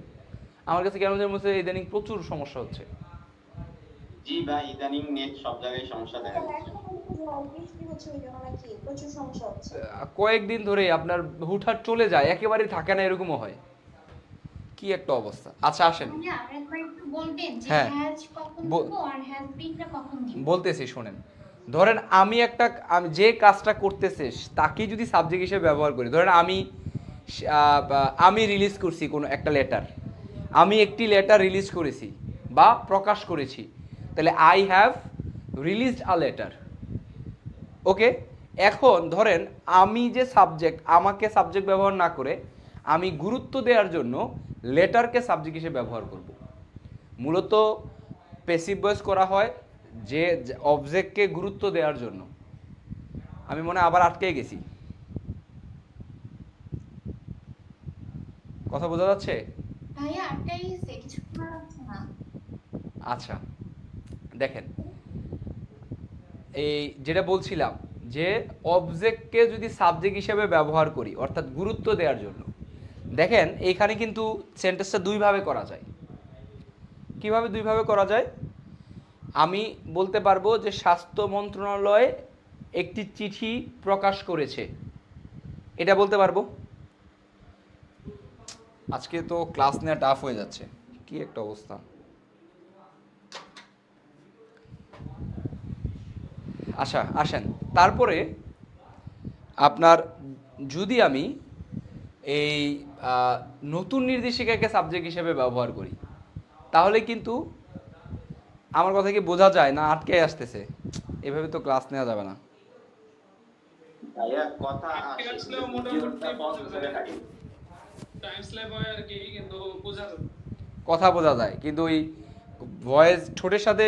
S1: আমার কাছে কেন যেন মনে হচ্ছে ইদানিং প্রচুর সমস্যা হচ্ছে।
S5: জি ভাই, ইদানিং নেট সব জায়গায় সমস্যা দেখা দিচ্ছে।
S1: কয়েকদিন ধরে আপনার হুটহাট চলে যায়, একেবারেই থাকে না, এরকমও হয়। কি একটা অবস্থা। আচ্ছা আসেন, হ্যাঁ বলতেছি শোনেন। ধরেন আমি যে কাজটা করতেছে তাকে যদি সাবজেক্ট হিসেবে ব্যবহার করি, ধরেন আমি রিলিজ করছি কোনো একটা লেটার, আমি একটি লেটার রিলিজ করেছি বা প্রকাশ করেছি, তাহলে I have released a letter. Okay, এখন ধরেন আমি যে সাবজেক্ট, আমাকে সাবজেক্ট ব্যবহার না করে আমি গুরুত্ব দেওয়ার জন্য লেটারকে সাবজেক্ট হিসেবে ব্যবহার করব। মূলত প্যাসিভ ভয়েস করা হয় যে অবজেক্টকে গুরুত্ব দেওয়ার জন্য। আমি মনে হয় আবার আটকে গেছি, কথা বোঝা যাচ্ছে? আচ্ছা দেখেন, এই যেটা বলছিলাম যে অবজেক্টকে যদি সাবজেক্ট হিসেবে ব্যবহার করি, অর্থাৎ গুরুত্ব দেওয়ার জন্য, দেখেন এইখানে কিন্তু সেন্টেন্সটা দুইভাবে করা যায়। কিভাবে দুইভাবে করা যায়? আমি বলতে পারবো যে স্বাস্থ্য মন্ত্রণালয় একটি চিঠি প্রকাশ করেছে, এটা বলতে পারবো। আজকে তো ক্লাস নেওয়া টাফ হয়ে যাচ্ছে, কি একটা অবস্থা। আচ্ছা আসেন, তারপরে আপনার যদি আমি এই নতুন নির্দেশিকাকে সাবজেক্ট হিসেবে ব্যবহার করি তাহলে কিন্তু আমার কথা কি বোঝা যায় না আটকে আসতেছে? এভাবে তো ক্লাস নেওয়া যাবে না।
S5: ভাইয়া কথা
S4: আটকে
S5: আসে
S4: আসলেও
S5: কিন্তু
S4: মোটামুটি
S5: পিরিয়ডটা পজ
S4: বোঝা
S5: করে
S4: যায় আর
S5: থাকে।
S4: কি, টাইম স্ল্যাব হয় আর কি, কিন্তু বোঝা যায়।
S1: কথা বোঝা যায় কিন্তু ওই ভয়েস ঠোঁটের সাথে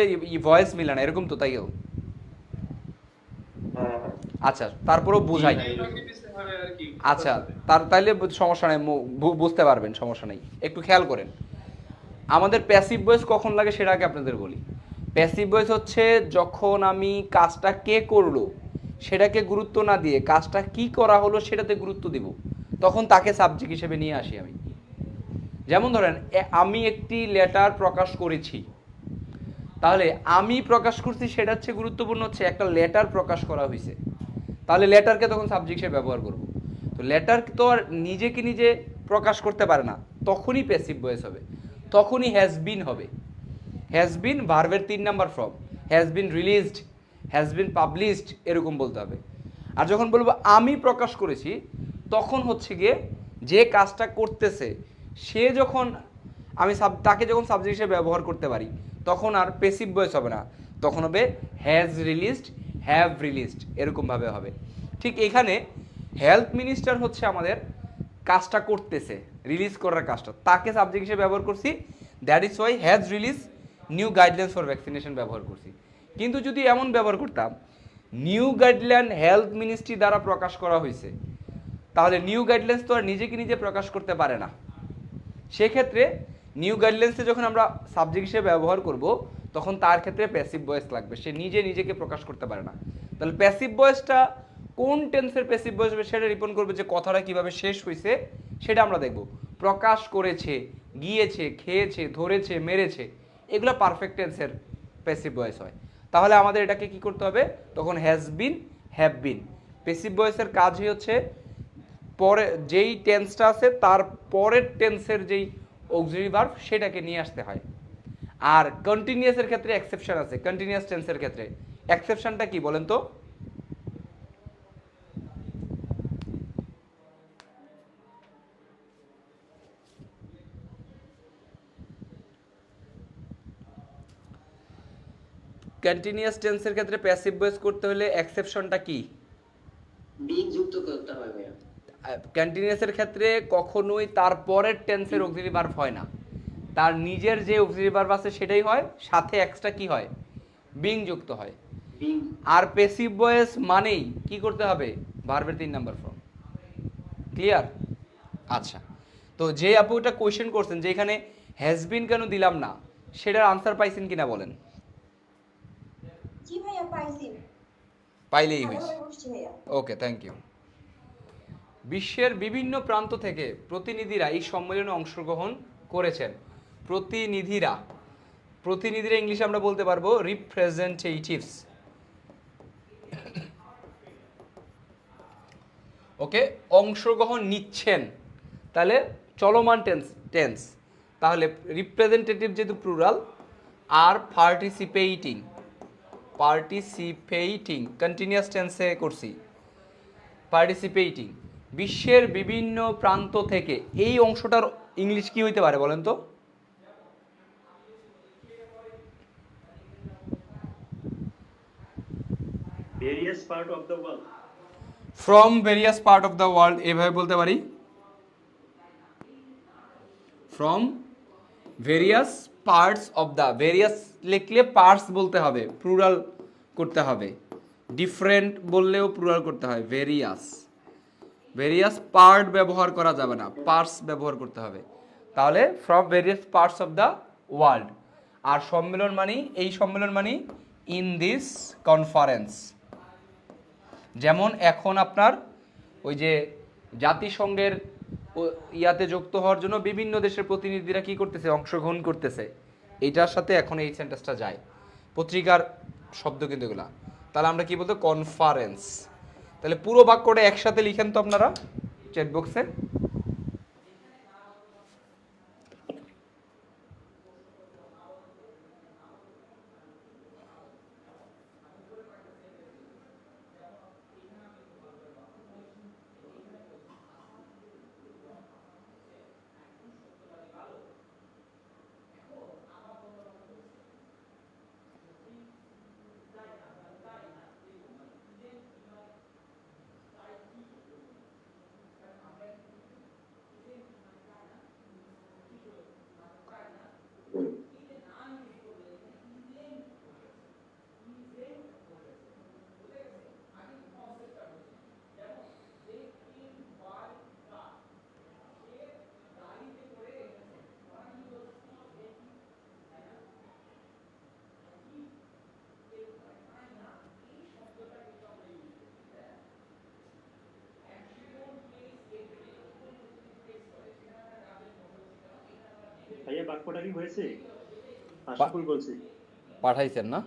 S1: ভয়েস মিলে না, এরকম তো, তাইও?
S2: হ্যাঁ হ্যাঁ।
S1: আচ্ছা, তারপরেও বোঝাই।
S5: ভাই।
S4: আগে পিছে হয় আর কি
S1: আচ্ছা,
S4: কথার সাথে।
S1: তাইলে সমস্যা নেই, বুঝতে পারবেন, সমস্যা নেই। একটু খেয়াল করেন, আমাদের প্যাসিভ ভয়েস কখন লাগে সেটা আগে আপনাদের বলি। প্যাসিভ ভয়েস হচ্ছে যখন আমি কাজটা কে করলো সেটাকে গুরুত্ব না দিয়ে কাজটা কি করা হলো সেটাতে গুরুত্ব দিব, তখন তাকে সাবজেক্ট হিসেবে নিয়ে আসি আমি। যেমন ধরেন আমি একটি লেটার প্রকাশ করেছি, তাহলে আমি প্রকাশ করছি সেটা হচ্ছে গুরুত্বপূর্ণ, হচ্ছে একটা লেটার প্রকাশ করা হয়েছে, তাহলে লেটারকে তখন সাবজেক্ট হিসেবে ব্যবহার করব। তো লেটার তো আর নিজেকে নিজে প্রকাশ করতে পারে না, তখনই প্যাসিভ ভয়েস হবে, তখনই হ্যাজ বিন হবে। হ্যাজ বিন ভার্বের 3 number form, has been released, has been published, এরকম বলতে হবে। আর যখন বলবো আমি প্রকাশ করেছি, তখন হচ্ছে গিয়ে যে কাজটা করতেছে সে যখন আমি তাকে যখন সাবজেক্ট হিসেবে ব্যবহার করতে পারি, তখন আর প্যাসিভ ভয়েস হবে না, তখন হবে হ্যাজ রিলিজড, হ্যাভ রিলিজড, এরকমভাবে হবে। ঠিক এখানে হেলথ মিনিস্টার হচ্ছে আমাদের কাজটা করতেছে, রিলিজ করার কাজটা, তাকে সাবজেক্ট হিসেবে ব্যবহার করছি, that is Y has release new guidelines for vaccination ব্যবহার করছি। কিন্তু যদি এমন ব্যবহার করতাম নিউ গাইডলাইন হেলথ মিনিস্ট্রি দ্বারা প্রকাশ করা হয়েছে, তাহলে নিউ গাইডলাইন্স তো আর নিজেকে নিজে প্রকাশ করতে পারে না। সেক্ষেত্রে নিউ গাইডলাইন্সে যখন আমরা সাবজেক্ট হিসেবে ব্যবহার করব, তখন তার ক্ষেত্রে প্যাসিভ ভয়েস লাগবে, সে নিজে নিজেকে প্রকাশ করতে পারে না। তাহলে প্যাসিভ ভয়েসটা কোন টেন্সের প্যাসিভ ভয়েস হবে সেটা ডিপেন্ড করবে যে কথাটা কিভাবে শেষ হয়েছে সেটা আমরা দেখব। প্রকাশ করেছে, গিয়েছে, খেয়েছে, ধরেছে, মেরেছে, এগুলো পারফেক্ট টেন্সের প্যাসিভ ভয়েস হয়। তাহলে আমাদের এটাকে কি করতে হবে, তখন has been, have been. Passive ভয়েসের কাজই হচ্ছে পরে যেই টেন্সটা আছে তার পরের টেন্সের যেই অক্সিলারি ভার্ব সেটাকে নিয়ে আসতে হয়। আর কন্টিনিউয়াসের ক্ষেত্রে এক্সেপশন আছে, কন্টিনিউয়াস টেন্সের ক্ষেত্রে এক্সেপশনটা কি বলেন তো? কন্টিনিউয়াস টেন্সের ক্ষেত্রে প্যাসিভ ভয়েস করতে হলে এক্সেপশনটা কি?
S3: বিং যুক্ত করতে হবে ভাইয়া।
S1: কন্টিনিউয়াসের ক্ষেত্রে কখনোই তার পরের টেন্সের অক্সিলারি ভার্ব হয় না, তার নিজের যে অক্সিলারি ভার্ব আছে সেটাই হয়, সাথে এক্সট্রা কি হয়, বিং যুক্ত হয়।
S3: বিং।
S1: আর প্যাসিভ ভয়েস মানেই কি করতে হবে, ভার্বের 3 নাম্বার ফর্ম। ক্লিয়ার? আচ্ছা, তো যে আপু এটা কোয়েশ্চেন করছেন যে এখানে হ্যাজ বিন কেন দিলাম না, সেটার আনসার পাইছেন কিনা বলেন?
S6: জি ভাইয়া পাইছি,
S1: পাইলেই হয়েছে।
S6: ভালোভাবে বুঝছি ভাইয়া।
S1: ওকে, থ্যাংক ইউ। বিশ্বের বিভিন্ন প্রান্ত থেকে প্রতিনিধিরা এই সম্মেলনে অংশগ্রহণ করেছেন। প্রতিনিধিরা, প্রতিনিধিরা ইংলিশে আমরা বলতে পারবো রিপ্রেজেন্টেটিভস। ওকে, অংশগ্রহণ নিচ্ছেন, তাহলে চলমান টেন্স টেন্স, তাহলে রিপ্রেজেন্টেটিভ যেহেতু প্লুরাল, আর পার্টিসিপেটিং, পার্টিসিপেটিং কন্টিনিউয়াস টেন্সে করছি, পার্টিসিপেটিং। বিশ্বের বিভিন্ন প্রান্ত থেকে, এই অংশটার ইংলিশ কি হইতে পারে বলেন তো?
S2: Various part of the world.
S1: From various part of the world, এভাবে বলতে পারি। From various parts of the, various লিখলে পার্টস বলতে হবে, প্লুরাল করতে হবে। ডিফারেন্ট বললেও প্লুরাল করতে হয়, ভেরিয়াস। ভেরিয়াস পার্ট ব্যবহার করা যাবে না, পার্টস ব্যবহার করতে হবে। তাহলে from various parts of the world. আর সম্মেলন মানে, এই সম্মেলন মানে ইন দিস কনফারেন্স। যেমন এখন আপনার ওই যে জাতিসংঘের ইয়াতে যুক্ত হওয়ার জন্য বিভিন্ন দেশের প্রতিনিধিরা কি করতেছে, অংশগ্রহণ করতেছে, এইটার সাথে এখন এই সেন্টেন্সটা যায়। পত্রিকার শব্দ কিন্তু এগুলা। তাহলে আমরা কি বলতো, কনফারেন্স। তাহলে পুরো বাক্যটা একসাথে লিখেন তো আপনারা চ্যাট বক্সে।
S2: ভাইয়া বাক্যটা কি হয়েছে? আশিকুল বলছি।
S1: পাঠাইছেন না?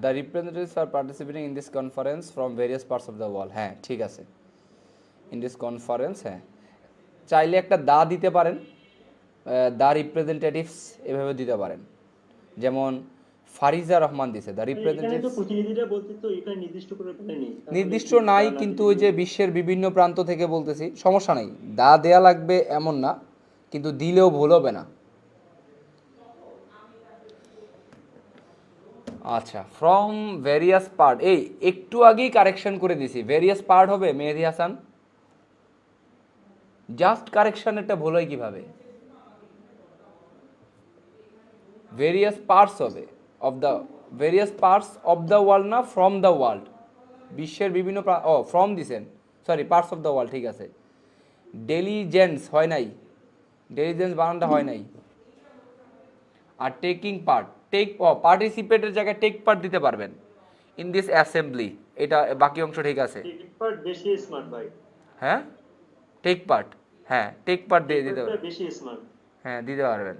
S1: The representatives are participating in this conference from various parts of the world. হ্যাঁ ঠিক আছে, ইন দিস কনফারেন্স, হ্যাঁ চাইলে একটা দা দিতে পারেন, দ্য রিপ্রেজেন্টেটিভস এভাবে দিতে পারেন, যেমন ফারিজা রহমান দিছে দ্য
S2: এখানে তো
S1: রিপ্রেজেন্টেটিভস।
S2: প্রতিনিধিরা বলতে তো এখানে নির্দিষ্ট করে বলেনি। তাহলে
S1: নির্দিষ্ট
S2: কি
S1: নাই,
S2: দা না
S1: কিন্তু
S2: দিলে
S1: ওই যে বিশ্বের বিভিন্ন প্রান্ত থেকে বলতেছি, সমস্যা নাই, দা দেয়া লাগবে এমন না, কিন্তু দিলেও ভুল হবে না। আচ্ছা, ফ্রম ভেরিয়াস পার্ট, এই একটু আগেই কারেকশন করে দিছি, ভেরিয়াস পার্ট হবে মেহেদি হাসান, জাস্ট কারেকশনেরটা ভুল হয় কিভাবে? ভেরিয়াস পার্টস হবে, of the various parts of the world, না ফ্রম দ্য ওয়ার্ল্ড, বিশ্বের বিভিন্ন ফ্রম দিছেন, sorry parts of the world, ঠিক আছে। ডেলিজেন্স হয় নাই, ডেলিজেন্স বানানটা হয় নাই। আর টেকিং পার্ট, পার্টিসিপেটের জায়গায় টেক পার্ট দিতে পারবেন, ইন দিস অ্যাসেম্বলি, এটা বাকি অংশ ঠিক আছে।
S2: টেকপার্ট বেশি স্মার্ট ভাই।
S1: হ্যাঁ টেক পার্ট, হ্যাঁ টেক পার্ট দিয়ে দিতে
S2: টেকপার্টটা
S1: পারবেন,
S2: বেশি স্মার্ট।
S1: হ্যাঁ দিতে পারবেন।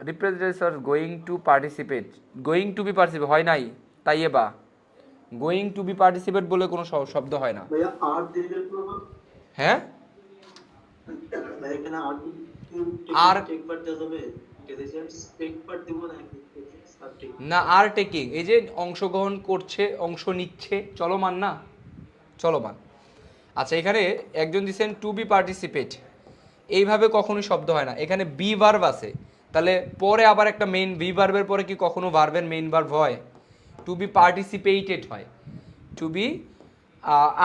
S1: Representatives are going to participate, going to be participate হয় নাই, তাই বা গোয়িং টু বি পার্টিসিপেট বলে কোনো শব্দ হয় না।
S6: भैया आर्ट दिले तो
S1: হ্যাঁ
S6: भाई कहना आर्ट
S1: আর
S6: टेक पर दे दो डिलीजेंस टेक पर दिबो ना सब टेक
S1: না, আর টেকিং, এই যে অংশগ্রহণ করছে, অংশ নিচ্ছে, চলমান না, চলমান। আচ্ছা, এখানে একজন দিচ্ছেন টু বি পার্টিসিপেট, এইভাবে কখনোই শব্দ হয় না, এখানে বি ভার্ব আছে, তাহলে পরে আবার একটা মেইন, বি ভার্বের পরে কি কখনো ভার্বের মেইন ভার্ব হয়? টু বি পার্টিসিপেটেড হয়, to be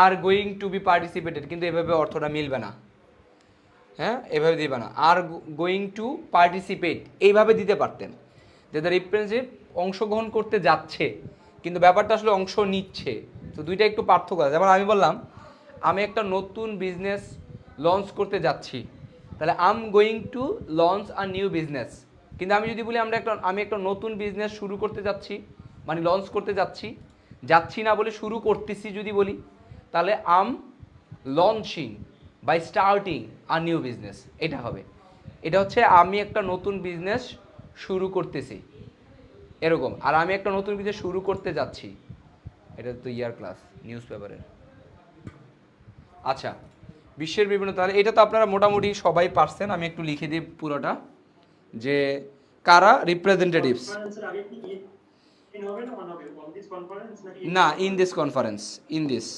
S1: are going to be participated, কিন্তু এভাবে অর্থটা মিলবে না, হ্যাঁ এভাবে দিবে না, আর গোয়িং টু পার্টিসিপেট এইভাবে দিতে পারতেন, যে দ্য রিপ্রেজেন্টেটিভ অংশগ্রহণ করতে যাচ্ছে, কিন্তু ব্যাপারটা আসলে অংশ নিচ্ছে, তো দুইটা একটু পার্থক্য আছে। যেমন আমি বললাম আমি একটা নতুন বিজনেস লঞ্চ করতে যাচ্ছি, তাহলে I am going to launch a new business, কিন্তু আমি যদি বলি আমি একটা নতুন বিজনেস শুরু করতে যাচ্ছি, মানে লঞ্চ করতে যাচ্ছি, যাচ্ছি না বলে শুরু করতেছি যদি বলি, তাহলে I'm launching by starting a new business, এটা হবে। এটা হচ্ছে আমি একটা নতুন বিজনেস শুরু করতেছি এরকম, আর আমি একটা নতুন বিজনেস শুরু করতে যাচ্ছি, এটা তো ইয়ার ক্লাস নিউজ পেপারের। আচ্ছা, বিশ্বের বিভিন্ন, তাহলে এটা তো আপনারা মোটামুটি সবাই পারছেন, আমি একটু লিখে দিই পুরোটা, যে কারা রিপ্রেজেন্টেটিভস।
S2: কনফারেন্সের আগে কি ইন হবে না অন হবে? অন দিস কনফারেন্স নাকি
S1: না, in this conference, in this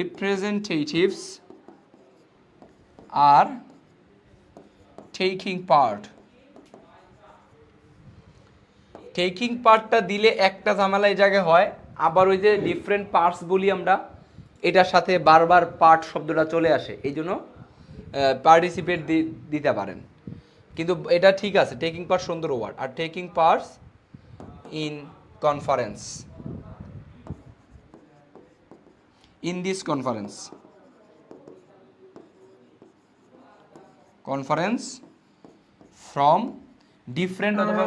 S1: representatives are taking part, taking পার্টটা দিলে একটা ঝামেলা এই জায়গায় হয়, আবার ওই যে ডিফারেন্ট পার্টস বলি আমরা, এটার সাথে বারবার পার্ট শব্দটা চলে আসে, এই জন্য পার্টিসিপেট দিতে পারেন, কিন্তু এটা ঠিক আছে, টেকিং পার্ট সুন্দর ওয়ার্ড, আর taking parts in conference, in this conference from different অথবা,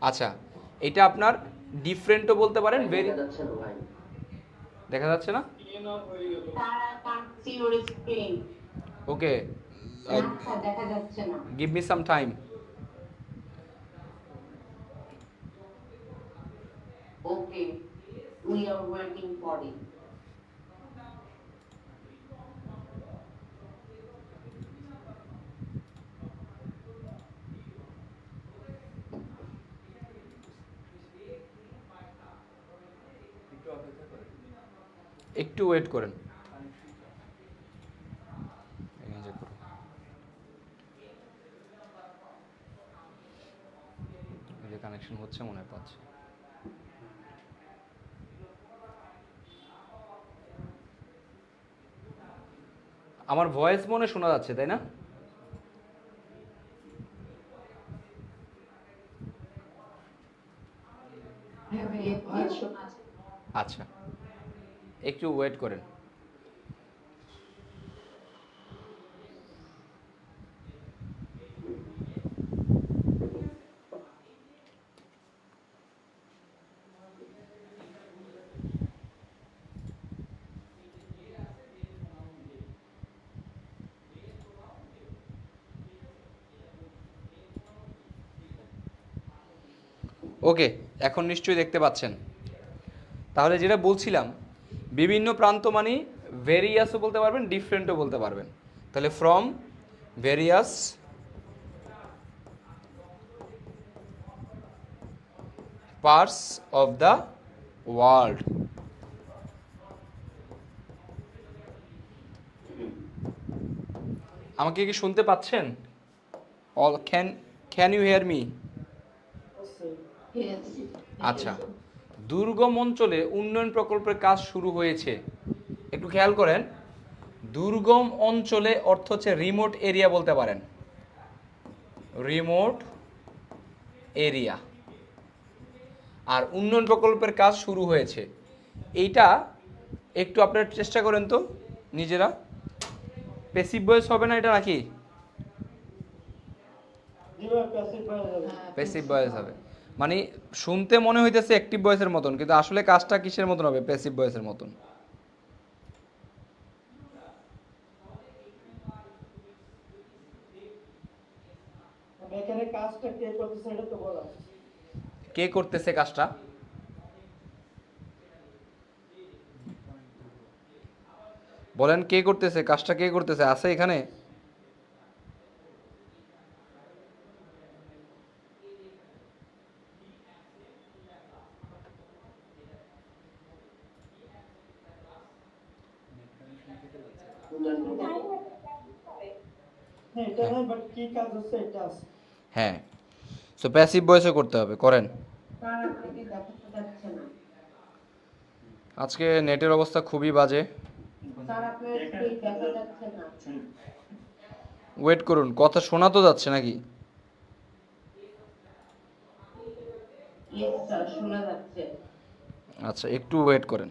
S1: আচ্ছা এটা আপনার ডিফারেন্টও বলতে পারেন, ভেরি,
S3: দেখা যাচ্ছে না ভাই।
S1: দেখা যাচ্ছে না,
S4: ইন অফ হয়ে গেল।
S1: ওকে
S7: দেখা যাচ্ছে না।
S1: Give me some time.
S7: Okay, we are waiting for it.
S1: একটু ওয়েট করেন, এই যে করুন। এই যে কানেকশন হচ্ছে মনে হয় পাচ্ছে। আমার ভয়েস মনে শোনা যাচ্ছে তাই না? আচ্ছা, একটু ওয়েট করেন। ওকে, এখন নিশ্চয়ই দেখতে পাচ্ছেন। তাহলে যেটা বলছিলাম, বিভিন্ন প্রান্ত মানে ভেরিয়াসও বলতে পারবেন, ডিফারেন্টও বলতে পারবেন। তাহলে from various parts of the world. আমাকে কি শুনতে পাচ্ছেন? All can you hear me?
S7: Yes.
S1: আচ্ছা, দুর্গম অঞ্চলে উন্নয়ন প্রকল্পের কাজ শুরু হয়েছে। একটু খেয়াল করেন, দুর্গম অঞ্চলে অর্থ হচ্ছে রিমোট এরিয়া বলতে পারেন, রিমোট এরিয়া। আর উন্নয়ন প্রকল্পের কাজ শুরু হয়েছে, এইটা একটু আপনারা চেষ্টা করেন তো নিজেরা। প্যাসিভ ভয়েস হবে না এটা নাকি? প্যাসিভ ভয়েস হবে, মানে শুনতে মনে হইতেছে অ্যাক্টিভ ভয়েসের মতন, কিন্তু আসলে কাজটা কিসের মতন হবে? প্যাসিভ ভয়েসের মতন।
S2: এখানে কাজটা কে করতেছে এটা তো বলা।
S1: কে করতেছে কাজটা? বলেন, কে করতেছে কাজটা? কে করতেছে? আছে এখানে?
S2: হ্যাঁ এটা নয়, বাট কি কাজ হচ্ছে এটা আছে।
S1: হ্যাঁ, সো প্যাসিভ ভয়েসে করতে হবে, করেন।
S7: স্যার আপনাকে দেখাতে যাচ্ছে না।
S1: আজকে নেটের অবস্থা খুবই বাজে।
S7: স্যার আপনার স্ক্রিন দেখা যাচ্ছে না।
S1: ওয়েট করুন, কথা শোনা তো যাচ্ছে নাকি?
S7: ইয়েস স্যার, শোনা যাচ্ছে।
S1: আচ্ছা, একটু ওয়েট করেন,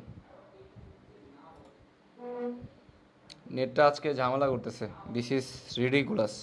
S1: নেটটা আজকে ঝামেলা করতেছে। This is ridiculous.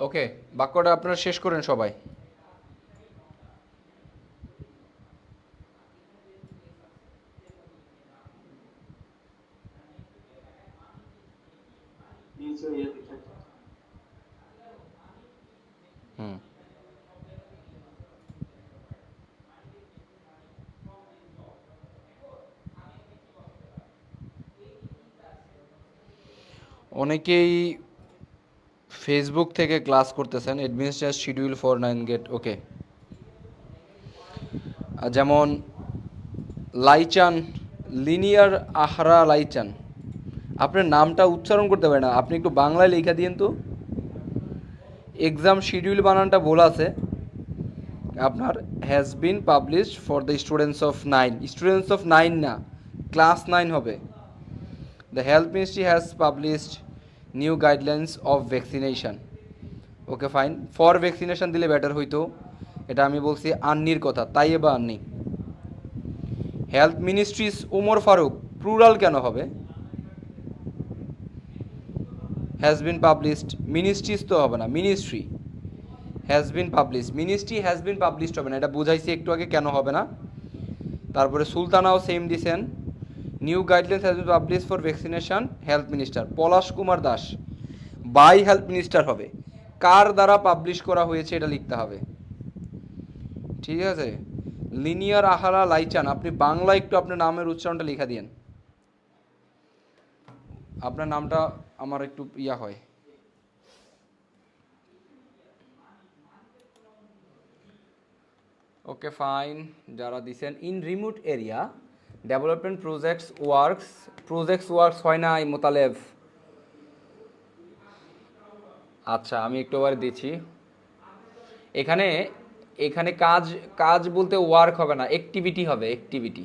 S1: ওকে, বাক্যটা আপনারা শেষ করেন সবাই।
S6: নিচে ইয়ে দেখে
S1: হুম, অনেকেই ফেসবুক থেকে ক্লাস করতেছেন। Administration schedule for 9 gate. Okay, যেমন লাইচান, লিনিয়ার আহরা লাইচান, আপনার নামটা উচ্চারণ করতে পারে না, আপনি একটু বাংলায় লেখা দিন তো। এক্সাম শিডিউল বানানটা ভুল আছে আপনার। Has been published for the students of 9, students of 9 না, ক্লাস 9 হবে। The health ministry has published new guidelines of vaccination. Okay fine, for vaccination দিলে বেটার হইতো। এটা আমি বলছি আন্নির কথা, তাই বা Anni. Health ministries Umar Faruk, plural কেন হবে? হ্যাজ বিন পাবলিশড, মিনিস্ট্রিজ তো হবে না, ministry. Has been publish, ministry has been published হবে না, এটা বুঝাইছি একটু আগে কেন হবে না। তারপরে সুলতানাও সেম দিছেন, new guidelines has been publish for vaccination health minister. Palash Kumar Das, by health minister হবে, কার দ্বারা পাবলিশ করা হয়েছে এটা লিখতে হবে। ঠিক আছে, লিনিয়ার আহারা লাইচান, আপনি বাংলা একটু আপনার নামের উচ্চারণটা লেখা দিয়েন। আপনার নামটা আমার একটু ইয়া হয়। ওকে ফাইন, যারা দিছেন in remote area development projects works হয় না মোতালেব। আচ্ছা, আমি একটু আবার দিচ্ছি। এখানে এখানে কাজ কাজ বলতে ওয়ার্ক হবে না, অ্যাক্টিভিটি হবে, অ্যাক্টিভিটি।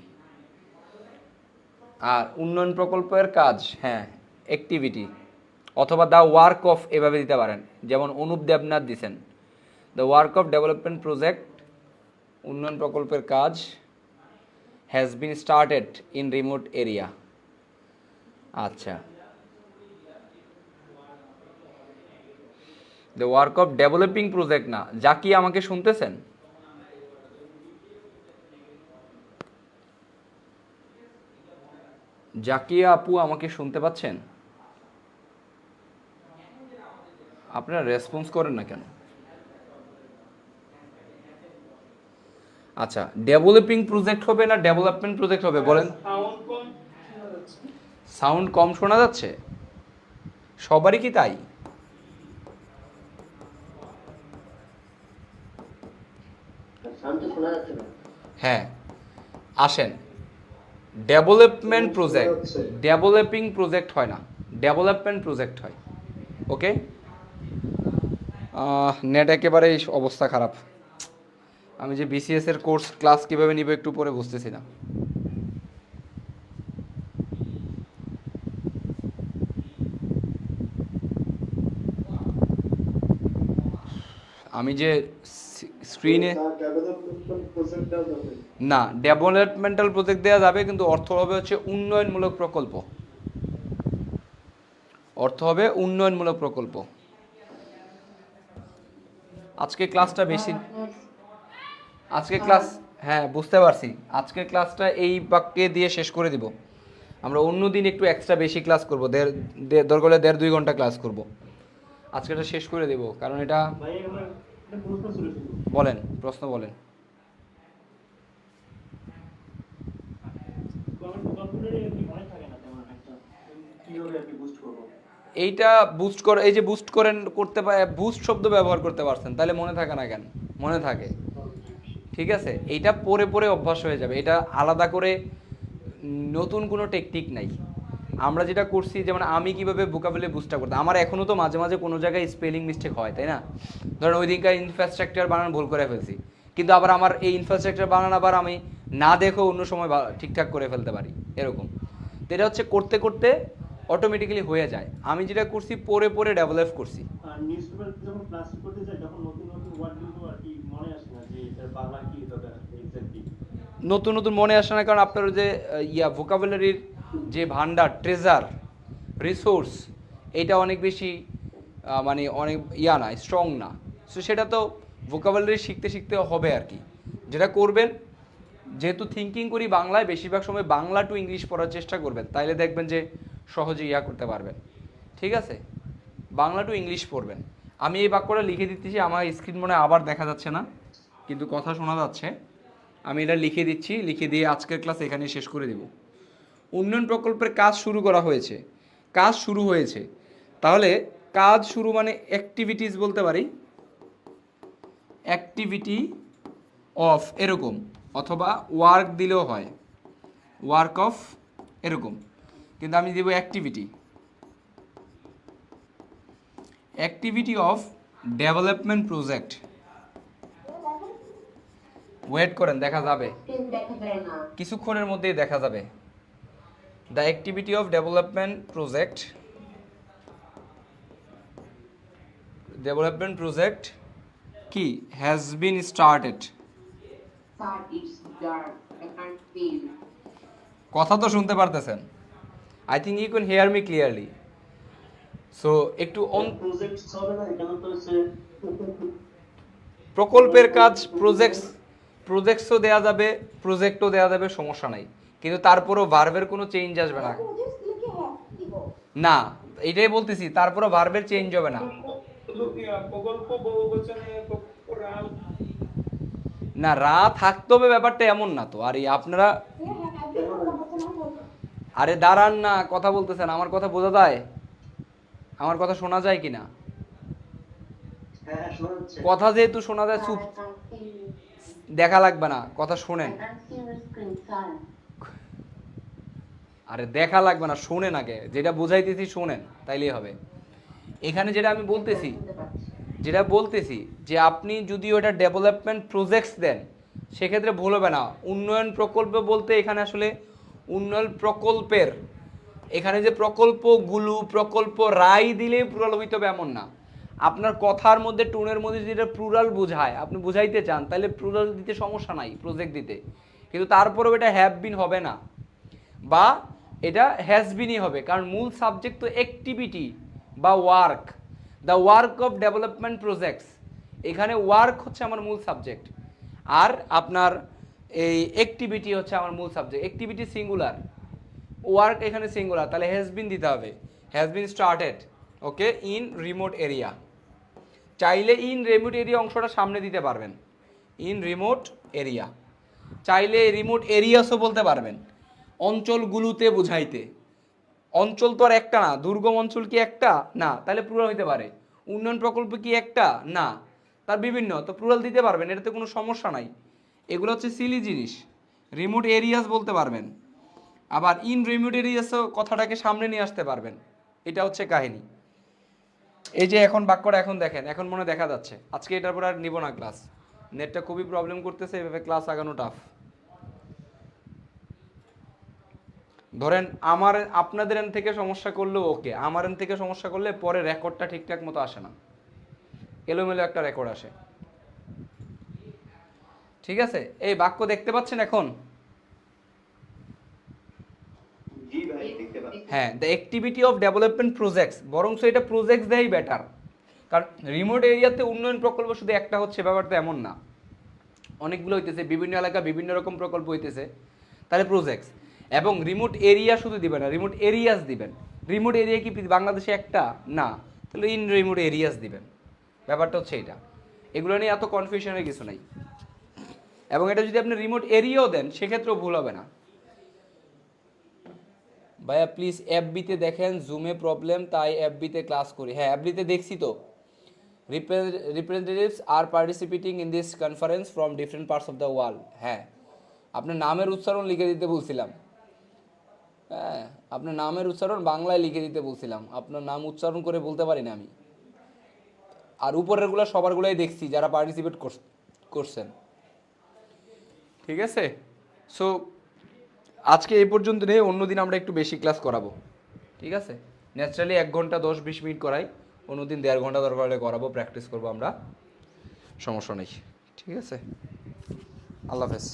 S1: আর উন্নয়ন প্রকল্পের কাজ, হ্যাঁ অ্যাক্টিভিটি, অথবা দ্য ওয়ার্ক অফ এভাবে দিতে পারেন, যেমন অনুপ দেবনাথ দিছেন the work of development project উন্নয়ন প্রকল্পের কাজ has been started in remote area. আচ্ছা, the work of developing project না, যা কি আমাকে শুনতেছেন? জাকিয়া আপু আমাকে শুনতে পাচ্ছেন? আপনারা রেসপন্স করেন না কেন? আচ্ছা, ডেভেলপিং প্রজেক্ট হবে না ডেভেলপমেন্ট প্রজেক্ট হবে বলেন?
S4: সাউন্ড কম শোনা যাচ্ছে।
S1: সাউন্ড কম শোনা যাচ্ছে? সবারই কি তাই?
S3: সাউন্ড তো শোনা যাচ্ছে না।
S1: হ্যাঁ, আসেন, ডেভেলপমেন্ট প্রজেক্ট, ডেভেলপিং প্রজেক্ট হয় না, ডেভেলপমেন্ট প্রজেক্ট হয়। ওকে, নেট একেবারেই অবস্থা খারাপ। আমি যে বিসিএস এর কোর্স ক্লাস কিভাবে নিব একটু পরে বুঝতেছি না। আমি যে স্ক্রিনে না, ডেভেলপমেন্টাল প্রজেক্ট দেওয়া যাবে, কিন্তু অর্থ হবে হচ্ছে উন্নয়নমূলক প্রকল্প, অর্থ হবে উন্নয়নমূলক প্রকল্প। আজকে ক্লাসটা বেশি, আজকে ক্লাস, হ্যাঁ বুঝতে পারছি, আজকের ক্লাসটা এই বাক্যে দিয়ে শেষ করে দিব। আমরা অন্য দিন একটু এক্সট্রা বেশি ক্লাস করবো, দরকার হলে 1.5-2 ঘন্টা ক্লাস করব। আজকে এটা শেষ করে দেব, কারণ এটা।
S2: ভাই আমার একটা প্রশ্ন ছিল শুধু।
S1: বলেন, প্রশ্ন বলেন।
S2: কম্পিউটারে আর কি মনে থাকে না তেমন একটা, কিভাবে আর কি বুস্ট করবো?
S1: এইটা বুস্ট করে, এই যে বুস্ট করেন করতে পারে, বুস্ট শব্দ ব্যবহার করতে পারছেন, তাহলে মনে থাকে না কেন? মনে থাকে, ঠিক আছে। এইটা পরে পরে অভ্যাস হয়ে যাবে, এটা আলাদা করে নতুন কোনো টেকনিক নাই। আমরা যেটা করছি, যেমন আমি কিভাবে ভোকাবুলারি বুস্টটা করতাম, আমার এখনও তো মাঝে মাঝে কোনো জায়গায় স্পেলিং মিস্টেক হয়, তাই না? ধরেন ওই দিনকার ইনফ্রাস্ট্রাকচার বানান ভুল করে ফেলছি, কিন্তু আবার আমার এই ইনফ্রাস্ট্রাকচার বানান আবার আমি না দেখেও অন্য সময় ঠিকঠাক করে ফেলতে পারি, এরকম। তো এটা হচ্ছে করতে করতে অটোমেটিক্যালি হয়ে যায়। আমি যেটা করছি পরে পরে ডেভেলপ করছি।
S2: আর নিউজ পেপার যখন ক্লাস করতে যাই তখন নতুন নতুন ওয়ার্ড গুলো আর কি মনে আসে না, যে এটার বাংলা কি দরকার এক্স্যাক্টলি।
S1: নতুন নতুন মনে আসে না, কারণ আপনার যে ভোকাবুলারির যে ভান্ডার, ট্রেজার, রিসোর্স, এটা অনেক বেশি মানে অনেক না, স্ট্রং না। সো সেটা তো ভোকাবুলারি শিখতে শিখতে হবে আর কি। যেটা করবেন, যেহেতু থিঙ্কিং করি বাংলায়, বেশিরভাগ সময় বাংলা টু ইংলিশ পড়ার চেষ্টা করবেন, তাইলে দেখবেন যে সহজে করতে পারবেন। ঠিক আছে, বাংলা টু ইংলিশ পড়বেন। আমি এই বাক্যটা লিখে দিতেছি, আমার স্ক্রিন মনে আবার দেখা যাচ্ছে না, কিন্তু কথা শোনা যাচ্ছে। আমি এটা লিখে দিচ্ছি, লিখে দিয়ে আজকের ক্লাস এখানে শেষ করে দেব। উন্নয়ন প্রকল্পের কাজ শুরু করা হয়েছে, কাজ শুরু হয়েছে, তাহলে কাজ শুরু মানে অ্যাক্টিভিটিস বলতে পারি, অ্যাক্টিভিটি অফ এরকম, অথবা ওয়ার্ক দিলেও হয়, ওয়ার্ক অফ এরকম, কিন্তু আমি দেব activity, activity of development project. Wait করেন, দেখা যাবে,
S7: দেখা যায় না।
S1: কিছুক্ষণের মধ্যেই দেখা যাবে। The activity of development project, development project কি has been started.
S7: Sir, it's dark. I can't feel.
S1: কথা তো শুনতে পারতেছেন? I think you can hear me clearly. So একটু অন
S2: প্রজেক্ট হবে না, এখানে তো হচ্ছে
S1: প্রকল্পের কাজ, প্রজেক্টসও দেওয়া যাবে, প্রজেক্টও দেওয়া যাবে, সমস্যা নাই, কিন্তু তারপরও ভার্বের কোনো চেঞ্জ আসবে না। না, এটাই বলতেছি, তারপরও ভার্বের চেঞ্জ হবে না।
S4: প্রকল্প বহুবচনে রাম
S1: না, রা থাকতে হবে ব্যাপারটা এমন না তো। আর আপনারা আরে দাঁড়ান না, কথা বলতেছেন, আমার কথা বোঝা যায়? আমার কথা শোনা যায় কিনা?
S3: হ্যাঁ শোনা যাচ্ছে।
S1: কথা যেহেতু শোনা যায়,
S7: Sir,
S1: চুপ,
S7: I can't feel.
S1: দেখা লাগবে না, কথা শোনেন।
S7: I can't see your screen, sir.
S1: আরে দেখা লাগবে না, শোনেন আগে, যেটা বুঝাইতেছি শোনেন, তাইলেই হবে। এখানে যেটা আমি বলতেছি, যে আপনি যদি ওটা ডেভেলপমেন্ট প্রজেক্টস দেন, সেক্ষেত্রে ভুল হবে না। উন্নয়ন প্রকল্প বলতে এখানে আসলে উন্নয়ন প্রকল্পের, এখানে যে প্রকল্পগুলো, প্রকল্প রায় দিলেই প্রলোভিত হবে এমন না। আপনার কথার মধ্যে টোনের মধ্যে যদি এটা প্লুরাল বোঝায়, আপনি বুঝাইতে চান, তাহলে প্লুরাল দিতে সমস্যা নাই প্রজেক্ট দিতে, কিন্তু তারপরেও এটা হ্যাভ বিন হবে না, বা এটা হ্যাজ বিনই হবে, কারণ মূল সাবজেক্ট তো অ্যাক্টিভিটি বা work, the work of development projects, এখানে ওয়ার্ক হচ্ছে আমার মূল সাবজেক্ট, আর আপনার এই অ্যাক্টিভিটি হচ্ছে আমার মূল সাবজেক্ট। অ্যাক্টিভিটি সিঙ্গুলার, ওয়ার্ক এখানে সিঙ্গুলার, তাহলে হ্যাজ বিন দিতে হবে, has been started okay in remote area. চাইলে ইন রিমোট এরিয়া অংশটা সামনে দিতে পারবেন, ইন রিমোট এরিয়া, চাইলে রিমোট এরিয়াসও বলতে পারবেন, অঞ্চলগুলোতে বুঝাইতে। অঞ্চল তো আর একটা না, দুর্গম অঞ্চল কি একটা না, তাহলে প্লুরাল হইতে পারে। উন্নয়ন প্রকল্প কি একটা না, তার বিভিন্ন, তো প্লুরাল দিতে পারবেন, এটাতে কোনো সমস্যা নাই। এগুলো হচ্ছে সিলি জিনিস। রিমোট এরিয়াস বলতে পারবেন, আবার ইন রিমোট এরিয়াসও কথাটাকে সামনে নিয়ে আসতে পারবেন, এটা হচ্ছে কাহিনী। এই যে এখন বাক্যটা এখন দেখেন, এখন মনে দেখা যাচ্ছে। আজকে এটার পর আর নিব না ক্লাস, নেটটা খুবই প্রবলেম করতেছে, এভাবে ক্লাস আগানো টাফ। ধরেন আমার আপনাদের এন থেকে সমস্যা করলেও ওকে, আমার এন থেকে সমস্যা করলে পরে রেকর্ডটা ঠিকঠাক মতো আসে না, এলোমেলো একটা রেকর্ড আসে। ঠিক আছে, এই বাক্য দেখতে পাচ্ছেন এখন?
S5: জি ভাই দেখতে পাচ্ছি।
S1: হ্যাঁ, the activity of development projects, বরংস এটা প্রজেক্টস দেয়াই বেটার, কারণ রিমোট এরিয়াতে উন্নয়ন প্রকল্প শুধু একটা হচ্ছে, ব্যাপারটা এমন না, অনেকগুলো হইতেছে, বিভিন্ন এলাকা বিভিন্ন রকম প্রকল্প হইতেছে, তাহলে প্রজেক্টস। এবং রিমোট এরিয়া শুধু দিবেন না, রিমোট এরিয়াস দিবেন। রিমোট এরিয়া কি বাংলাদেশে একটা না, তাহলে ইন রিমোট এরিয়াস দিবেন, ব্যাপারটা হচ্ছে এটা। এগুলো নিয়ে এত কনফিউশনের কিছু নাই, এবং এটা যদি আপনি রিমোট এরিয়াও দেন সেক্ষেত্রেও ভুল হবে না। ভাইয়া প্লিজ এফবিতে দেখেন, জুমে প্রবলেম, তাই এফবিতে ক্লাস করি। হ্যাঁ, এফবিতে দেখছি তো। Representatives are participating in this conference from different parts of the world. হ্যাঁ, আপনার নামের উচ্চারণ লিখে দিতে বলছিলাম। হ্যাঁ, আপনার নামের উচ্চারণ বাংলায় লিখে দিতে বলছিলাম, আপনার নাম উচ্চারণ করে বলতে পারি না আমি। আর উপরেরগুলো সবারগুলোই দেখছি যারা পার্টিসিপেট করছেন। ঠিক আছে, সো আজকে এই পর্যন্ত নেই, অন্যদিন আমরা একটু বেশি ক্লাস করাবো। ঠিক আছে, ন্যাচারালি 1 ঘন্টা 10-20 মিনিট করাই, অন্যদিন 1.5 ঘন্টা দরকার হলে করাবো, প্র্যাকটিস করবো আমরা, সমস্যা নেই। ঠিক আছে, আল্লাহ হাফেজ।